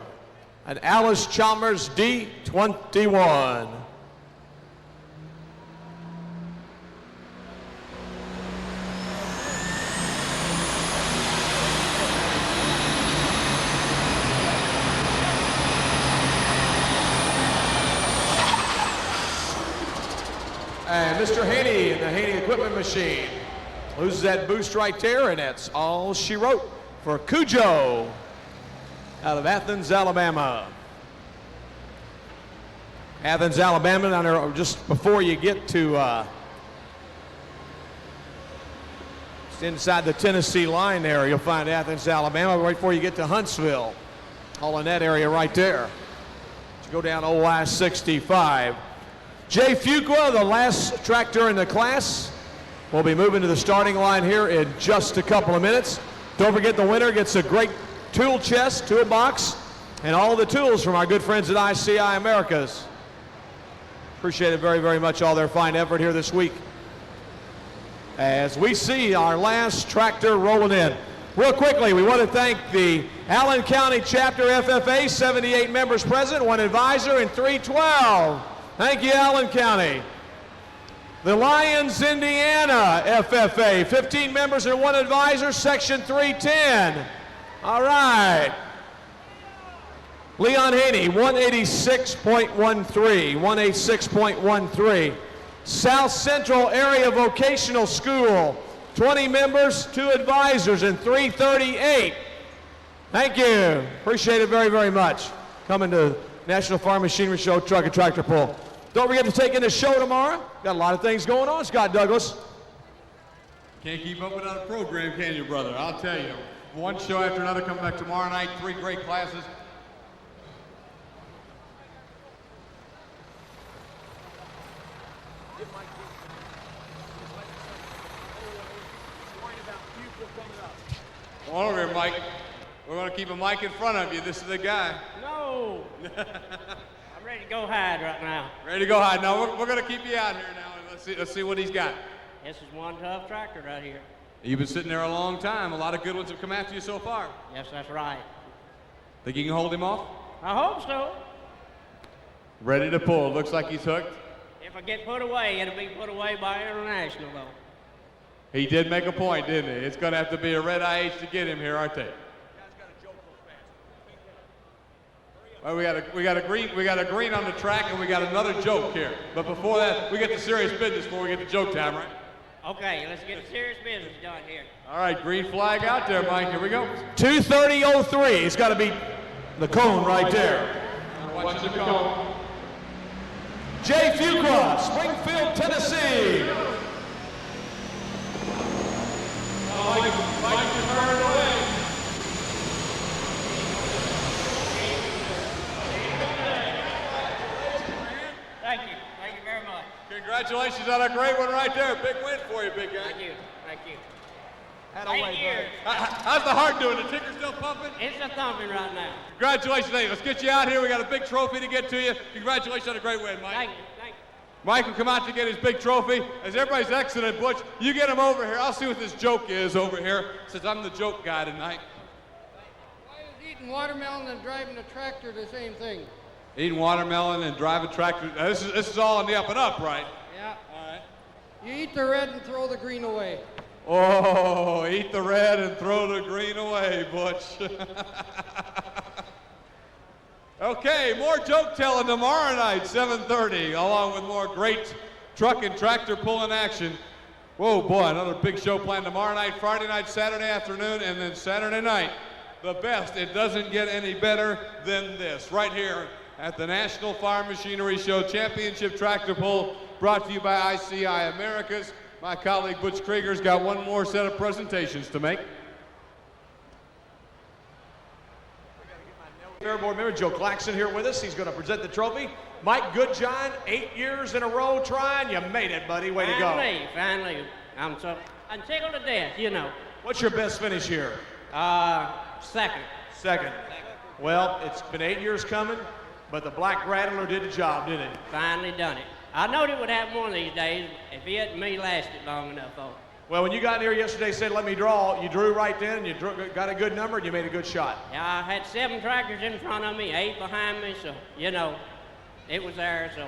an Alice Chalmers D21. And Mr. Haney in the Haney equipment machine loses that boost right there, and that's all she wrote for Cujo out of Athens, Alabama. Athens, Alabama, down there just before you get to inside the Tennessee line there, you'll find Athens, Alabama, right before you get to Huntsville. All in that area right there. You go down old I-65. Jay Fuqua, the last tractor in the class, will be moving to the starting line here in just a couple of minutes. Don't forget the winner gets a great tool chest, toolbox, and all the tools from our good friends at ICI Americas. Appreciate it very, very much, all their fine effort here this week. As we see our last tractor rolling in. Real quickly, we want to thank the Allen County Chapter FFA, 78 members present, 1 advisor, and 312. Thank you, Allen County. The Lions, Indiana, FFA, 15 members and 1 advisor, Section 310. All right. Leon Haney, 186.13, 186.13. South Central Area Vocational School, 20 members, 2 advisors, and 338. Thank you. Appreciate it very, very much. Coming to National Farm Machinery Show, Truck and Tractor Pull. Don't forget to take in the show tomorrow. Got a lot of things going on, Scott Douglas. Can't keep up without a program, can you, brother? I'll tell you. One show after another coming back tomorrow night, 3 great classes. Come on over here, Mike. We're going to keep a mic in front of you. This is the guy. No. I'm ready to go hide right now. Ready to go hide. Now, we're going to keep you out here now, and let's see what he's got. This is one tough tractor right here. You've been sitting there a long time. A lot of good ones have come after you so far. Yes, that's right. Think you can hold him off? I hope so. Ready to pull. Looks like he's hooked. If I get put away, it'll be put away by International, though. He did make a point, didn't he? It's going to have to be a red IH to get him here, aren't they? Well, we got a green on the track, and we got another joke here. But before that, we get to serious business before we get to joke time, right? Okay, let's get serious business done here. All right, green flag out there, Mike. Here we go. 2:30:03. It's got to be the cone right there. Watch the cone. Jay Fuqua, Springfield, Tennessee. Mike just turned away. Thank you. Thank you very much. Congratulations on a great one right there. Big win for you, big guy. Thank you. Thank you. Thank you. How's the heart doing? The ticker still pumping? It's a thumping right now. Congratulations, Nate. Let's get you out here. We got a big trophy to get to you. Congratulations on a great win, Mike. Thank you. Thank you. Mike will come out to get his big trophy. As everybody's exiting, Butch, you get him over here. I'll see what this joke is over here, since I'm the joke guy tonight. Why is eating watermelon and driving a tractor the same thing? Eating watermelon and driving a tractor. Now, this is all on the up and up, right? Yeah. All right. You eat the red and throw the green away. Oh, eat the red and throw the green away, Butch. Okay, more joke telling tomorrow night, 7:30, along with more great truck and tractor pulling action. Whoa, boy, another big show planned tomorrow night, Friday night, Saturday afternoon, and then Saturday night. The best. It doesn't get any better than this, right here at the National Farm Machinery Show Championship Tractor Pull, brought to you by ICI Americas. My colleague Butch Krieger's got one more set of presentations to make. Fair Board member Joe Claxton here with us. He's going to present the trophy. Mike Goodjohn, 8 years in a row trying. You made it, buddy. Way to go. Finally. I'm tickled to death, you know. What's your best finish here? Second. Second. Well, it's been 8 years coming, but the Black Rattler did the job, didn't it? Finally done it. I knowed it would happen one of these days if he hadn't me lasted long enough for it. Well, when you got in here yesterday, said, let me draw, you drew right then, and you got a good number, and you made a good shot. Yeah, I had 7 tractors in front of me, 8 behind me, so, you know, it was there, so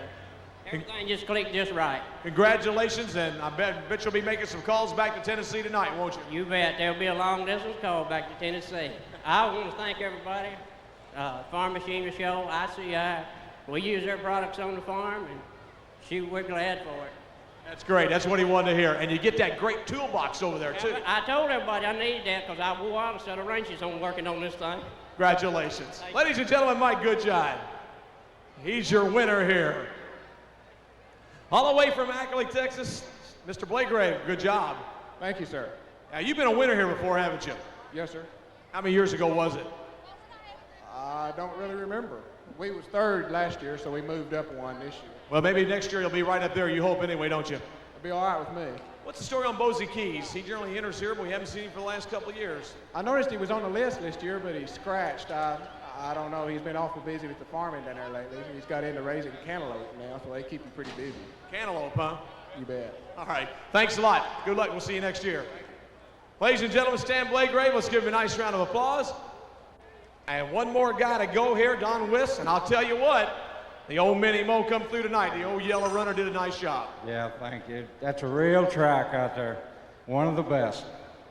everything just clicked just right. Congratulations, and I bet you'll be making some calls back to Tennessee tonight, won't you? You bet. There'll be a long-distance call back to Tennessee. I want to thank everybody, Farm Machinery Show, ICI. We use their products on the farm, and shoot, we're glad for it. That's great. That's what he wanted to hear. And you get that great toolbox over there, too. I told everybody I needed that because I wore out a set of wrenches on working on this thing. Congratulations. Ladies and gentlemen, Mike Goodjohn. He's your winner here. All the way from Ackley, Texas, Mr. Blagrave, good job. Thank you, sir. Now, you've been a winner here before, haven't you? Yes, sir. How many years ago was it? I don't really remember. We was third last year, so we moved up one this year. Well, maybe next year you'll be right up there. You hope anyway, don't you? It'll be all right with me. What's the story on Bozy Keys? He generally enters here, but we haven't seen him for the last couple of years. I noticed he was on the list this year, but he scratched. I don't know. He's been awful busy with the farming down there lately. He's got into raising cantaloupe now, so they keep him pretty busy. Cantaloupe, huh? You bet. All right. Thanks a lot. Good luck. We'll see you next year. Ladies and gentlemen, Stan Blagrave, let's give him a nice round of applause. And one more guy to go here, Don Wiss, and I'll tell you what, The old Mini Mo come through tonight. The old yellow runner did a nice job. Yeah, thank you. That's a real track out there. One of the best.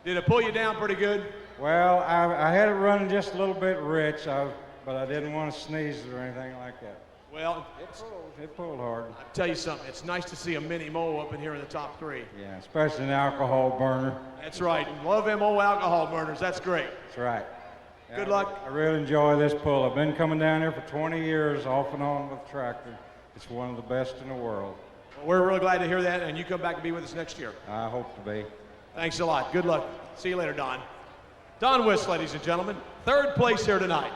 Did it pull you down pretty good? Well, I had it running just a little bit rich, but I didn't want to sneeze or anything like that. Well, it pulled hard. I'll tell you something. It's nice to see a Mini Mo up in here in the top 3. Yeah, especially an alcohol burner. That's right. Love them old alcohol burners. That's great. That's right. Good luck. I really enjoy this pull. I've been coming down here for 20 years, off and on with the tractor. It's one of the best in the world. Well, we're really glad to hear that, and you come back and be with us next year. I hope to be. Thanks a lot. Good luck. See you later, Don. Don Wiss, ladies and gentlemen, 3rd place here tonight.